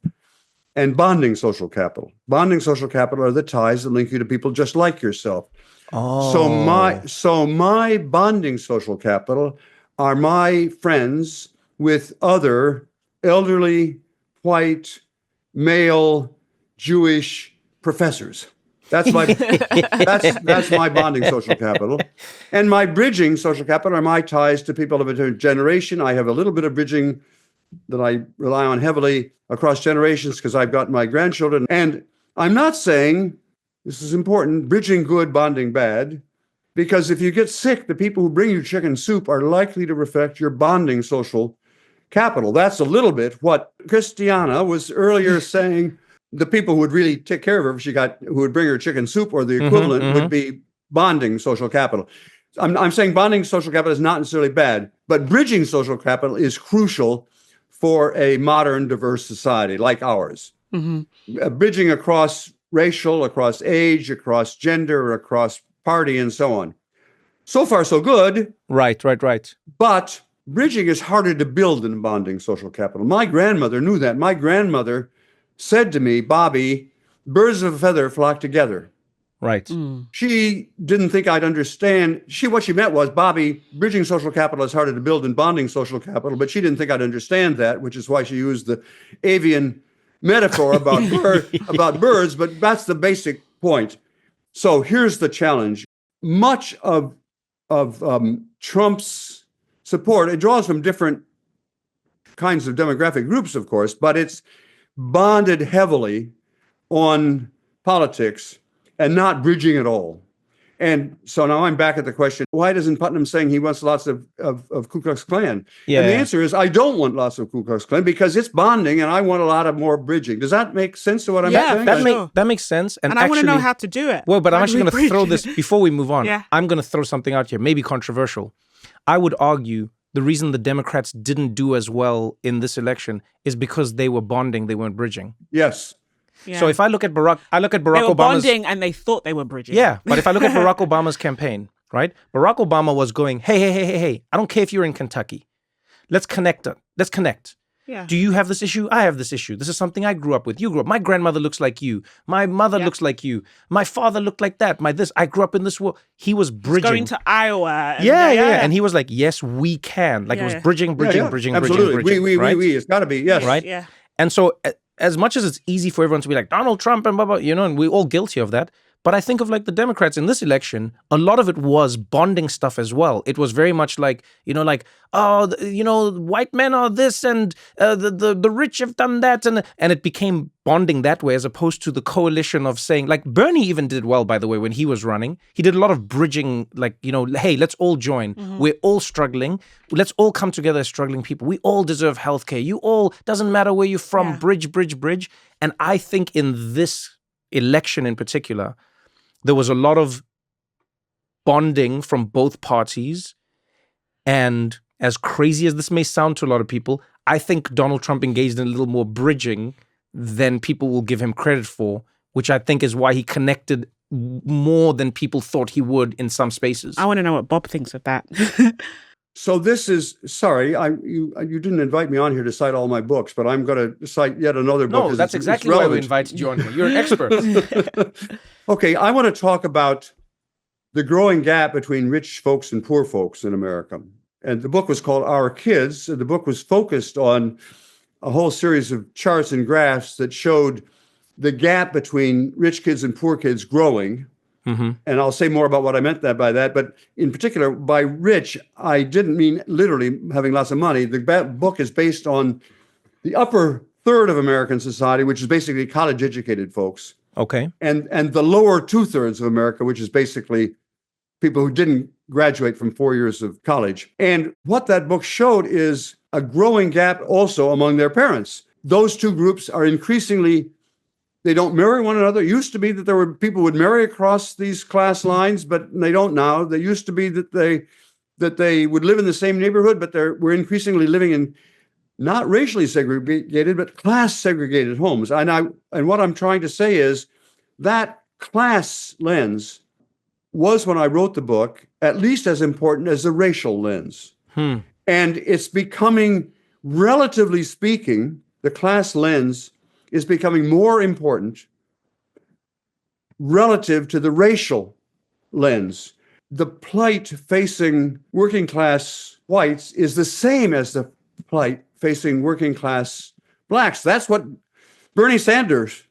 S2: and bonding social capital. Bonding social capital are the ties that link you to people just like yourself.
S1: Oh.
S2: So my bonding social capital are my friends with other elderly, white, male, Jewish professors. That's my that's my bonding social capital. And my bridging social capital are my ties to people of a different generation. I have a little bit of bridging that I rely on heavily across generations because I've got my grandchildren. And I'm not saying, this is important, bridging good, bonding bad, because if you get sick, the people who bring you chicken soup are likely to reflect your bonding social capital. That's a little bit what Christiana was earlier saying. The people who would really take care of her if who would bring her chicken soup or the equivalent would be bonding social capital. I'm saying bonding social capital is not necessarily bad, but bridging social capital is crucial for a modern, diverse society like ours. Bridging across racial, across age, across gender, across party, and so on. So far, so good.
S1: Right.
S2: But bridging is harder to build than bonding social capital. My grandmother knew that. My grandmother said to me, Bobby, birds of a feather flock together.
S1: Right.
S2: She didn't think I'd understand. What she meant was, Bobby, bridging social capital is harder to build than bonding social capital, but she didn't think I'd understand that, which is why she used the avian metaphor about birds, but that's the basic point. So here's the challenge. Much of Trump's support, it draws from different kinds of demographic groups, of course, but it's bonded heavily on politics and not bridging at all. And so now I'm back at the question, why doesn't Putnam saying he wants lots of Ku Klux Klan?
S1: Yeah.
S2: And the answer is, I don't want lots of Ku Klux Klan because it's bonding and I want a lot of more bridging. Does that make sense to what I'm saying?
S1: That makes sense. And
S3: I want to know how to do it.
S1: Well, but I'm actually going to throw this, before we move on,
S3: Yeah.
S1: I'm going to throw something out here, maybe controversial. I would argue the reason the Democrats didn't do as well in this election is because they were bonding, they weren't bridging.
S2: Yes.
S3: Yeah.
S1: So if I look at Barack
S3: They were
S1: Obama's
S3: bonding and they thought they were bridging.
S1: Yeah, but if I look at Barack Obama's campaign, right? Barack Obama was going, hey, I don't care if you're in Kentucky. Let's connect. Let's connect.
S3: Yeah.
S1: Do you have this issue? I have this issue. This is something I grew up with. You grew up. My grandmother looks like you. My mother looks like you. My father looked like that. I grew up in this world. He was bridging.
S3: Going to Iowa.
S1: Yeah. And he was like, yes, we can. Like it was bridging.
S2: Absolutely.
S1: Right?
S2: We. It's got to be. Yes.
S1: Right?
S3: Yeah.
S1: And so as much as it's easy for everyone to be like Donald Trump and blah, blah, and we're all guilty of that. But I think of like the Democrats in this election, a lot of it was bonding stuff as well. It was very much like, white men are this and the rich have done that. And it became bonding that way as opposed to the coalition of saying, like Bernie even did well, by the way, when he was running. He did a lot of bridging, like, hey, let's all join. Mm-hmm. We're all struggling. Let's all come together as struggling people. We all deserve healthcare. You all, doesn't matter where you're from, bridge. And I think in this election in particular, there was a lot of bonding from both parties. And as crazy as this may sound to a lot of people, I think Donald Trump engaged in a little more bridging than people will give him credit for, which I think is why he connected more than people thought he would in some spaces.
S3: I want to know what Bob thinks of that.
S2: So this is, sorry, you didn't invite me on here to cite all my books, but I'm going to cite yet another book.
S1: No, that's exactly why we invited you on here. You're an expert.
S2: Okay, I want to talk about the growing gap between rich folks and poor folks in America. And the book was called Our Kids. And the book was focused on a whole series of charts and graphs that showed the gap between rich kids and poor kids growing. Mm-hmm. And I'll say more about what I meant by that. But in particular, by rich, I didn't mean literally having lots of money. The book is based on the upper third of American society, which is basically college-educated folks.
S1: Okay.
S2: And the lower two-thirds of America, which is basically people who didn't graduate from 4 years of college. And what that book showed is a growing gap also among their parents. Those two groups are increasingly, they don't marry one another. It used to be that there were people would marry across these class lines, but they don't now. They used to be that they would live in the same neighborhood, but we're increasingly living in not racially segregated, but class segregated homes. And what I'm trying to say is that class lens was, when I wrote the book, at least as important as the racial lens. And it's becoming, relatively speaking, the class lens is becoming more important relative to the racial lens. The plight facing working class whites is the same as the plight facing working class blacks. That's what Bernie Sanders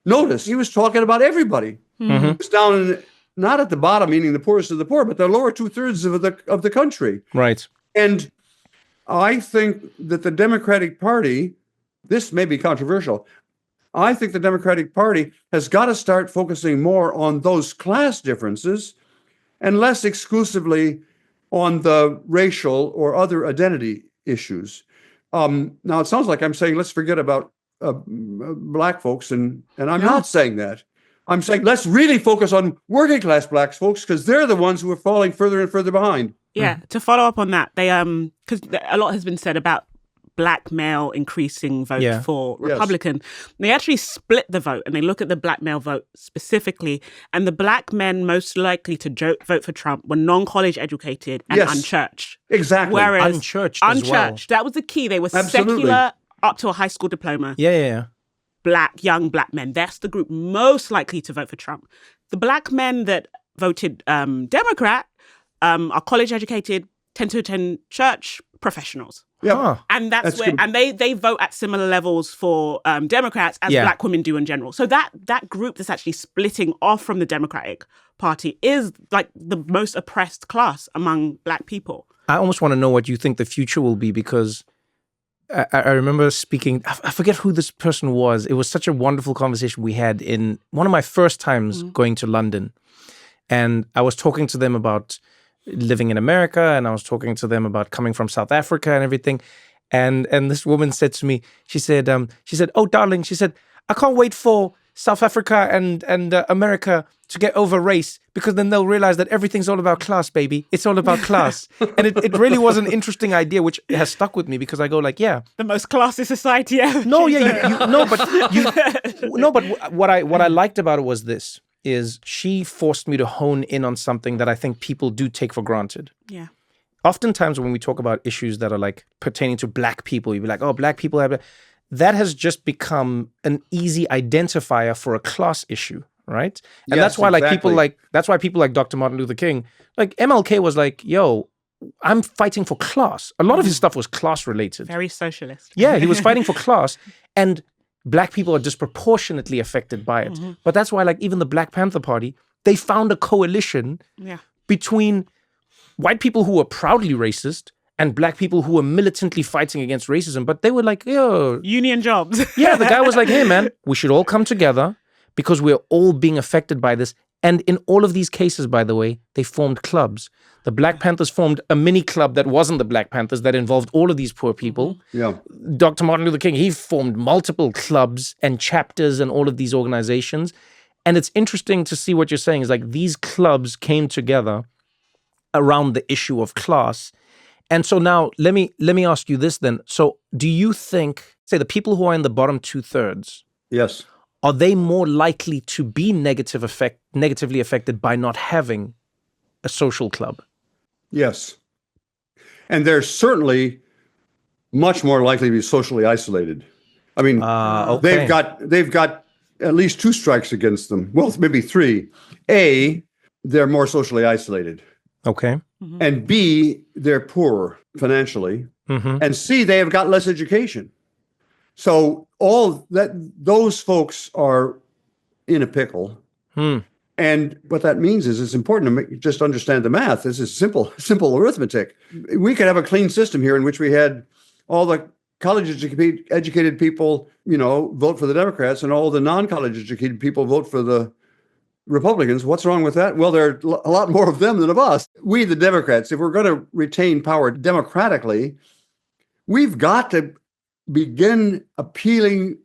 S2: noticed. He was talking about everybody. Mm-hmm. He was down not at the bottom, meaning the poorest of the poor, but the lower two-thirds of the country.
S1: Right.
S2: And I think that the Democratic Party, this may be controversial, I think the Democratic Party has got to start focusing more on those class differences and less exclusively on the racial or other identity issues. Now, it sounds like I'm saying let's forget about black folks, and I'm not saying that. I'm saying let's really focus on working class black folks because they're the ones who are falling further and further behind.
S3: Yeah, to follow up on that, they because a lot has been said about black male increasing vote for Republican. Yes. They actually split the vote and they look at the black male vote specifically. And the black men most likely to vote for Trump were non-college educated and unchurched.
S2: Exactly.
S3: Whereas
S1: unchurched as well.
S3: That was the key. They were secular up to a high school diploma.
S1: Yeah.
S3: Young black men. That's the group most likely to vote for Trump. The black men that voted Democrat are college educated, tend to attend church, professionals.
S2: Yeah,
S3: and that's where, and they vote at similar levels for Democrats as black women do in general. So that group that's actually splitting off from the Democratic Party is like the most oppressed class among black people.
S1: I almost want to know what you think the future will be, because I remember speaking, I forget who this person was. It was such a wonderful conversation we had in one of my first times going to London. And I was talking to them about living in America, and I was talking to them about coming from South Africa and everything. And this woman said to me, she said, "Oh, darling," she said, "I can't wait for South Africa and America to get over race, because then they'll realize that everything's all about class, baby. It's all about class. And it really was an interesting idea, which has stuck with me, because I go like, yeah.
S3: The most classy society ever.
S1: No, yeah, but what I liked about it was this, is she forced me to hone in on something that I think people do take for granted.
S3: Yeah.
S1: Oftentimes when we talk about issues that are like pertaining to black people, you'd be like, oh, black people have... That has just become an easy identifier for a class issue, right? And
S2: Yes,
S1: that's why
S2: exactly.
S1: that's why people like Dr. Martin Luther King, like MLK was like, yo, I'm fighting for class. A lot of his stuff was class related.
S3: Very socialist.
S1: Yeah, he was fighting for class, and black people are disproportionately affected by it.
S3: Mm-hmm.
S1: But that's why, like, even the Black Panther Party, they found a coalition between white people who were proudly racist and black people who were militantly fighting against racism. But they were like, yo.
S3: Union jobs.
S1: Yeah, the guy was like, hey, man, we should all come together because we're all being affected by this. And in all of these cases, by the way, they formed clubs. The Black Panthers formed a mini club that wasn't the Black Panthers, that involved all of these poor people.
S2: Yeah.
S1: Dr. Martin Luther King, he formed multiple clubs and chapters and all of these organizations. And it's interesting to see what you're saying is like these clubs came together around the issue of class. And so now let me ask you this then. So do you think, say, the people who are in the bottom 2/3,
S2: Yes.
S1: are they more likely to be negatively affected by not having a social club?
S2: Yes. And they're certainly much more likely to be socially isolated. I mean,
S1: Okay.
S2: they've got at least 2 strikes against them. Well, maybe 3. A, they're more socially isolated.
S1: Okay.
S2: And B, they're poorer financially.
S1: Mm-hmm.
S2: And C, they have got less education. So all that, those folks are in a pickle. And what that means is it's important to just understand the math. This is simple arithmetic. We could have a clean system here in which we had all the college educated people, vote for the Democrats, and all the non-college educated people vote for the Republicans. What's wrong with that? Well, there are a lot more of them than of us. We, the Democrats, if we're going to retain power democratically, we've got to begin appealing,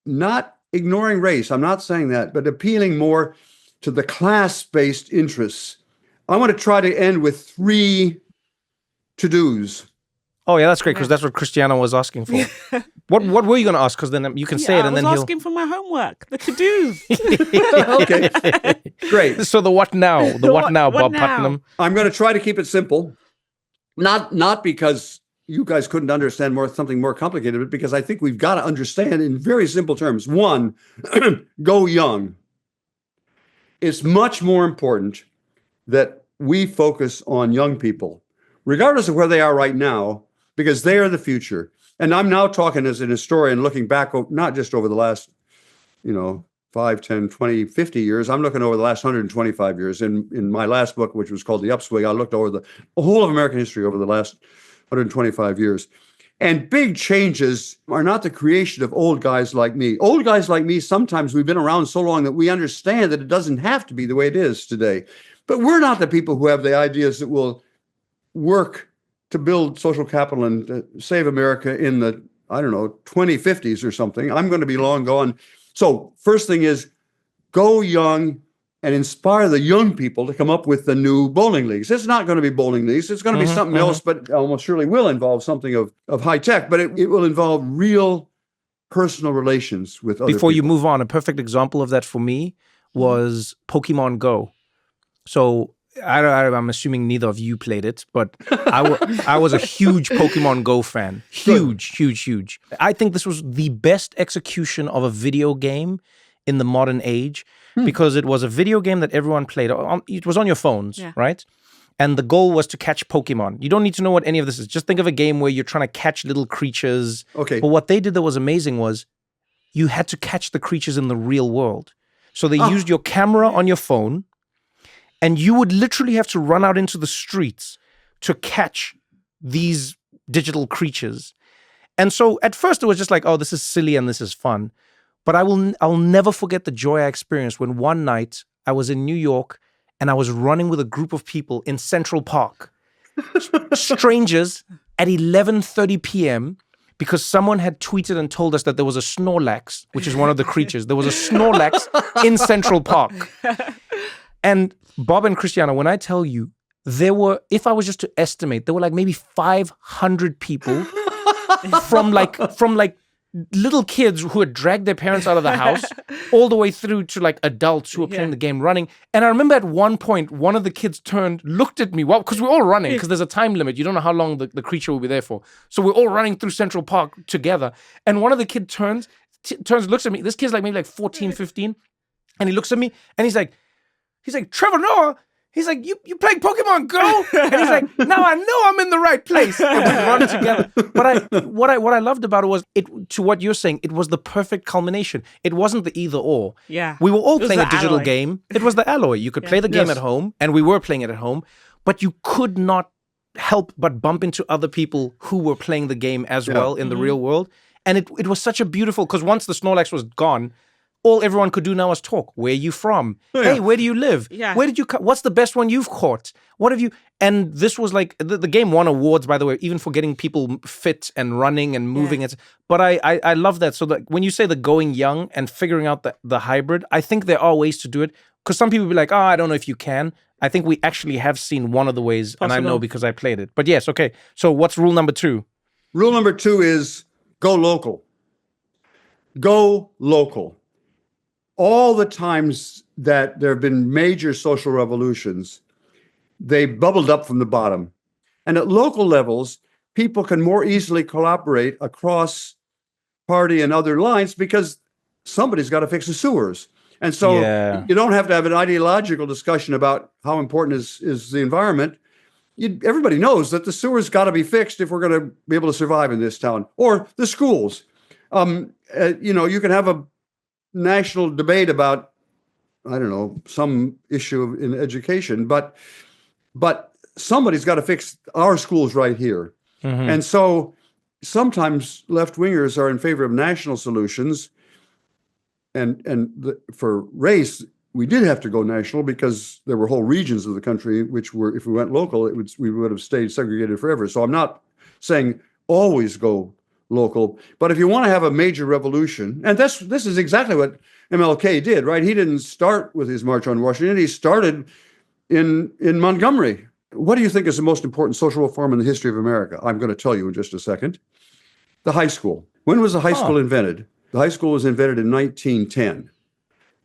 S2: not ignoring race. I'm not saying that, but appealing more to the class-based interests. I want to try to end with 3 to-dos.
S1: Oh, yeah, that's great, because that's what Cristiano was asking for. What were you going to ask? Because then you can say it, and then
S3: I was asking for my homework, the to-dos.
S2: Okay, great.
S1: So the what now? The what now,
S3: what
S1: Bob
S3: now?
S1: Putnam?
S2: I'm going to try to keep it simple, not because you guys couldn't understand something more complicated, but because I think we've got to understand in very simple terms. 1, go young. It's much more important that we focus on young people, regardless of where they are right now, because they are the future. And I'm now talking as an historian, looking back, not just over the last, 5, 10, 20, 50 years. I'm looking over the last 125 years. In my last book, which was called The Upswing, I looked over the whole of American history over the last 125 years. And big changes are not the creation of old guys like me. Old guys like me, sometimes we've been around so long that we understand that it doesn't have to be the way it is today. But we're not the people who have the ideas that will work to build social capital and save America in the, 2050s or something. I'm going to be long gone. So first thing is go young and inspire the young people to come up with the new bowling leagues. It's not going to be bowling leagues. It's going to be something else, but almost surely will involve something of high tech, but it will involve real personal relations with other
S1: Before you
S2: people.
S1: move on, a perfect example of that for me was Pokemon Go. So I'm assuming neither of you played it, but I was a huge Pokemon Go fan. Huge. I think this was the best execution of a video game in the modern age, because it was a video game that everyone played. It was on your phones, right? And the goal was to catch Pokemon. You don't need to know what any of this is. Just think of a game where you're trying to catch little creatures.
S2: Okay.
S1: But what they did that was amazing was you had to catch the creatures in the real world. So they used your camera on your phone, and you would literally have to run out into the streets to catch these digital creatures. And so at first it was just like, oh, this is silly and this is fun. But I'll never forget the joy I experienced when one night I was in New York and I was running with a group of people in Central Park. Strangers at 11:30 p.m. because someone had tweeted and told us that there was a Snorlax, which is one of the creatures. There was a Snorlax in Central Park. And Bob and Christiana, when I tell you, there were, if I was just to estimate, there were like maybe 500 people from like little kids who had dragged their parents out of the house all the way through to like adults who were playing the game running. And I remember at one point, one of the kids turned, looked at me, well, because we're all running, because there's a time limit. You don't know how long the creature will be there for. So we're all running through Central Park together. And one of the kids turns, looks at me. This kid's like maybe like 14, 15. And he looks at me and he's like, Trevor Noah. He's like, you playing Pokemon Go? And he's like, now I know I'm in the right place. And we run together. But what I loved about it was, to what you're saying, it was the perfect culmination. It wasn't the either or.
S3: Yeah.
S1: We were all playing a digital
S3: alloy.
S1: game. It was the alloy. You could play the game at home, and we were playing it at home, but you could not help but bump into other people who were playing the game as well in the real world. And it was such a beautiful, because once the Snorlax was gone, all everyone could do now was talk. Where are you from? Hey, where do you live?
S3: Yeah.
S1: Where did you what's the best one you've caught? What have you? And this was like, the game won awards, by the way, even for getting people fit and running and moving. But I love that. So that when you say the going young and figuring out the hybrid, I think there are ways to do it. Because some people be like, I don't know if you can. I think we actually have seen one of the ways, and I know because I played it. But yes, okay. So what's rule number 2?
S2: Rule number 2 is go local. Go local. All the times that there have been major social revolutions, they bubbled up from the bottom. And at local levels, people can more easily collaborate across party and other lines because somebody's got to fix the sewers. And so you don't have to have an ideological discussion about how important is the environment. Everybody knows that the sewers got to be fixed if we're going to be able to survive in this town, or the schools. You can have a national debate about, I don't know, some issue in education, but somebody's got to fix our schools right here. Mm-hmm. And so sometimes left-wingers are in favor of national solutions. For race, we did have to go national because there were whole regions of the country which were, if we went local, we would have stayed segregated forever. So I'm not saying always go local, but if you want to have a major revolution, and this is exactly what MLK did, right? He didn't start with his March on Washington. He started in Montgomery. What do you think is the most important social reform in the history of America? I'm going to tell you in just a second. The high school. When was the high school invented? The high school was invented in 1910.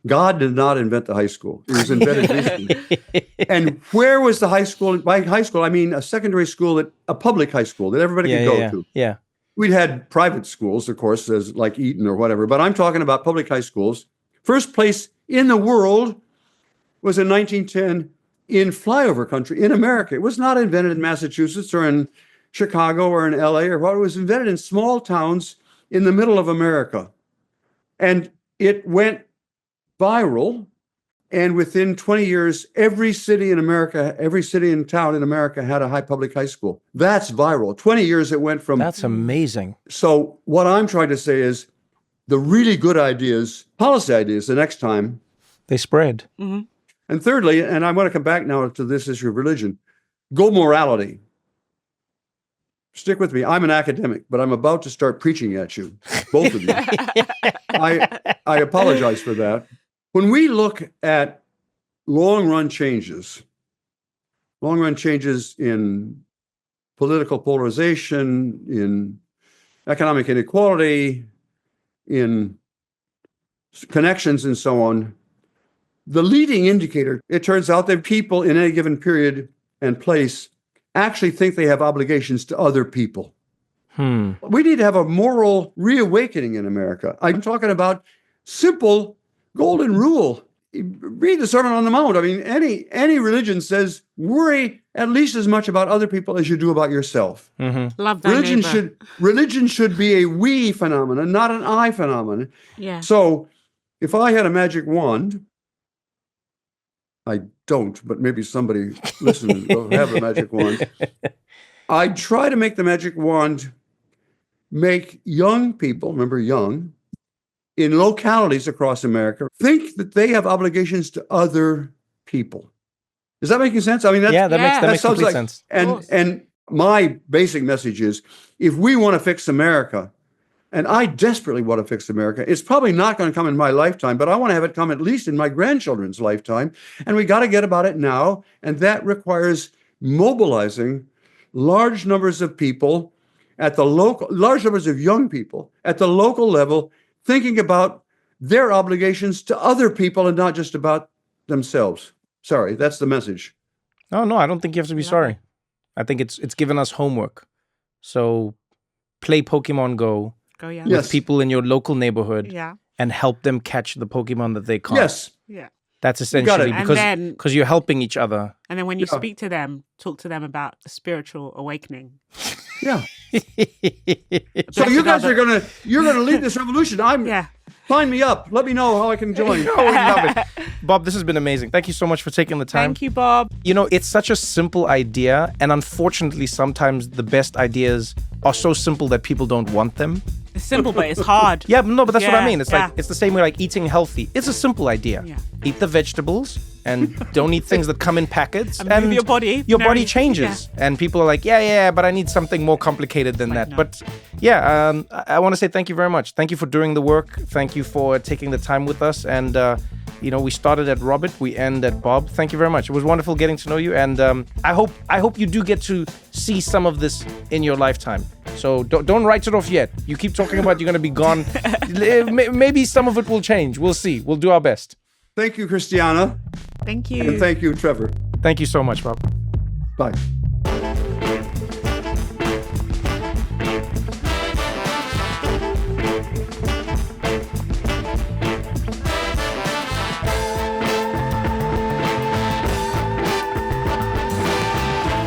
S2: God did not invent the high school. It was invented recently. And where was the high school? By high school, I mean a secondary school, a public high school that everybody could go to.
S1: Yeah.
S2: We'd had private schools, of course, as like Eton or whatever, but I'm talking about public high schools. First place in the world was in 1910 in flyover country in America. It was not invented in Massachusetts or in Chicago or in LA or what. It was invented in small towns in the middle of America. And it went viral. And within 20 years, every city and town in America had a public high school. That's viral. 20 years it went from...
S1: That's amazing.
S2: So what I'm trying to say is the really good ideas, policy ideas, the next time...
S1: they spread.
S3: Mm-hmm.
S2: And thirdly, and I want to come back now to this issue of religion, go morality. Stick with me. I'm an academic, but I'm about to start preaching at you, both of you. I apologize for that. When we look at long-run changes in political polarization, in economic inequality, in connections and so on, the leading indicator, it turns out that people in any given period and place actually think they have obligations to other people. We need to have a moral reawakening in America. I'm talking about simple golden rule. Read the Sermon on the Mount. I mean, any religion says worry at least as much about other people as you do about yourself.
S3: Mm-hmm. Love that.
S2: Religion should be a we phenomenon, not an I phenomenon.
S3: Yeah.
S2: So if I had a magic wand, I don't, but maybe somebody listening will have a magic wand. I'd try to make the magic wand make young people, remember young, in localities across America, think that they have obligations to other people. Is that making sense? I mean,
S1: that makes complete sense.
S2: And My basic message is, if we want to fix America, and I desperately want to fix America, it's probably not going to come in my lifetime, but I want to have it come at least in my grandchildren's lifetime. And we got to get about it now. And that requires mobilizing large numbers of people at the local, large numbers of young people at the local level, thinking about their obligations to other people and not just about themselves. Sorry, that's the message.
S1: Oh, no, I don't think you have to be sorry. I think it's given us homework. So play Pokemon Go with people in your local neighborhood and help them catch the Pokemon that they can't.
S2: Yes.
S3: Yeah.
S1: That's essentially because you're helping each other.
S3: And then when you speak to them, talk to them about the spiritual awakening.
S2: Yeah. So you guys you're gonna lead this revolution. Sign me up. Let me know how I can join.
S1: Oh, we love it. Bob, this has been amazing. Thank you so much for taking the time.
S3: Thank you, Bob.
S1: You know, it's such a simple idea, and unfortunately, sometimes the best ideas are so simple that people don't want them.
S3: It's simple, but it's hard.
S1: Yeah, no, but that's what I mean. It's like it's the same way like eating healthy. It's a simple idea. Yeah. Eat the vegetables and don't eat things that come in packets.
S3: And your body
S1: changes. Yeah. And people are like, yeah, but I need something more complicated than that. No. But yeah, I want to say thank you very much. Thank you for doing the work. Thank you for taking the time with us. And you know, we started at Robert, we end at Bob. Thank you very much. It was wonderful getting to know you, and I hope you do get to see some of this in your lifetime. So don't write it off yet. You keep talking about you're going to be gone. Maybe some of it will change. We'll see. We'll do our best.
S2: Thank you, Christiana.
S3: Thank you.
S2: And thank you, Trevor.
S1: Thank you so much, Bob.
S2: Bye.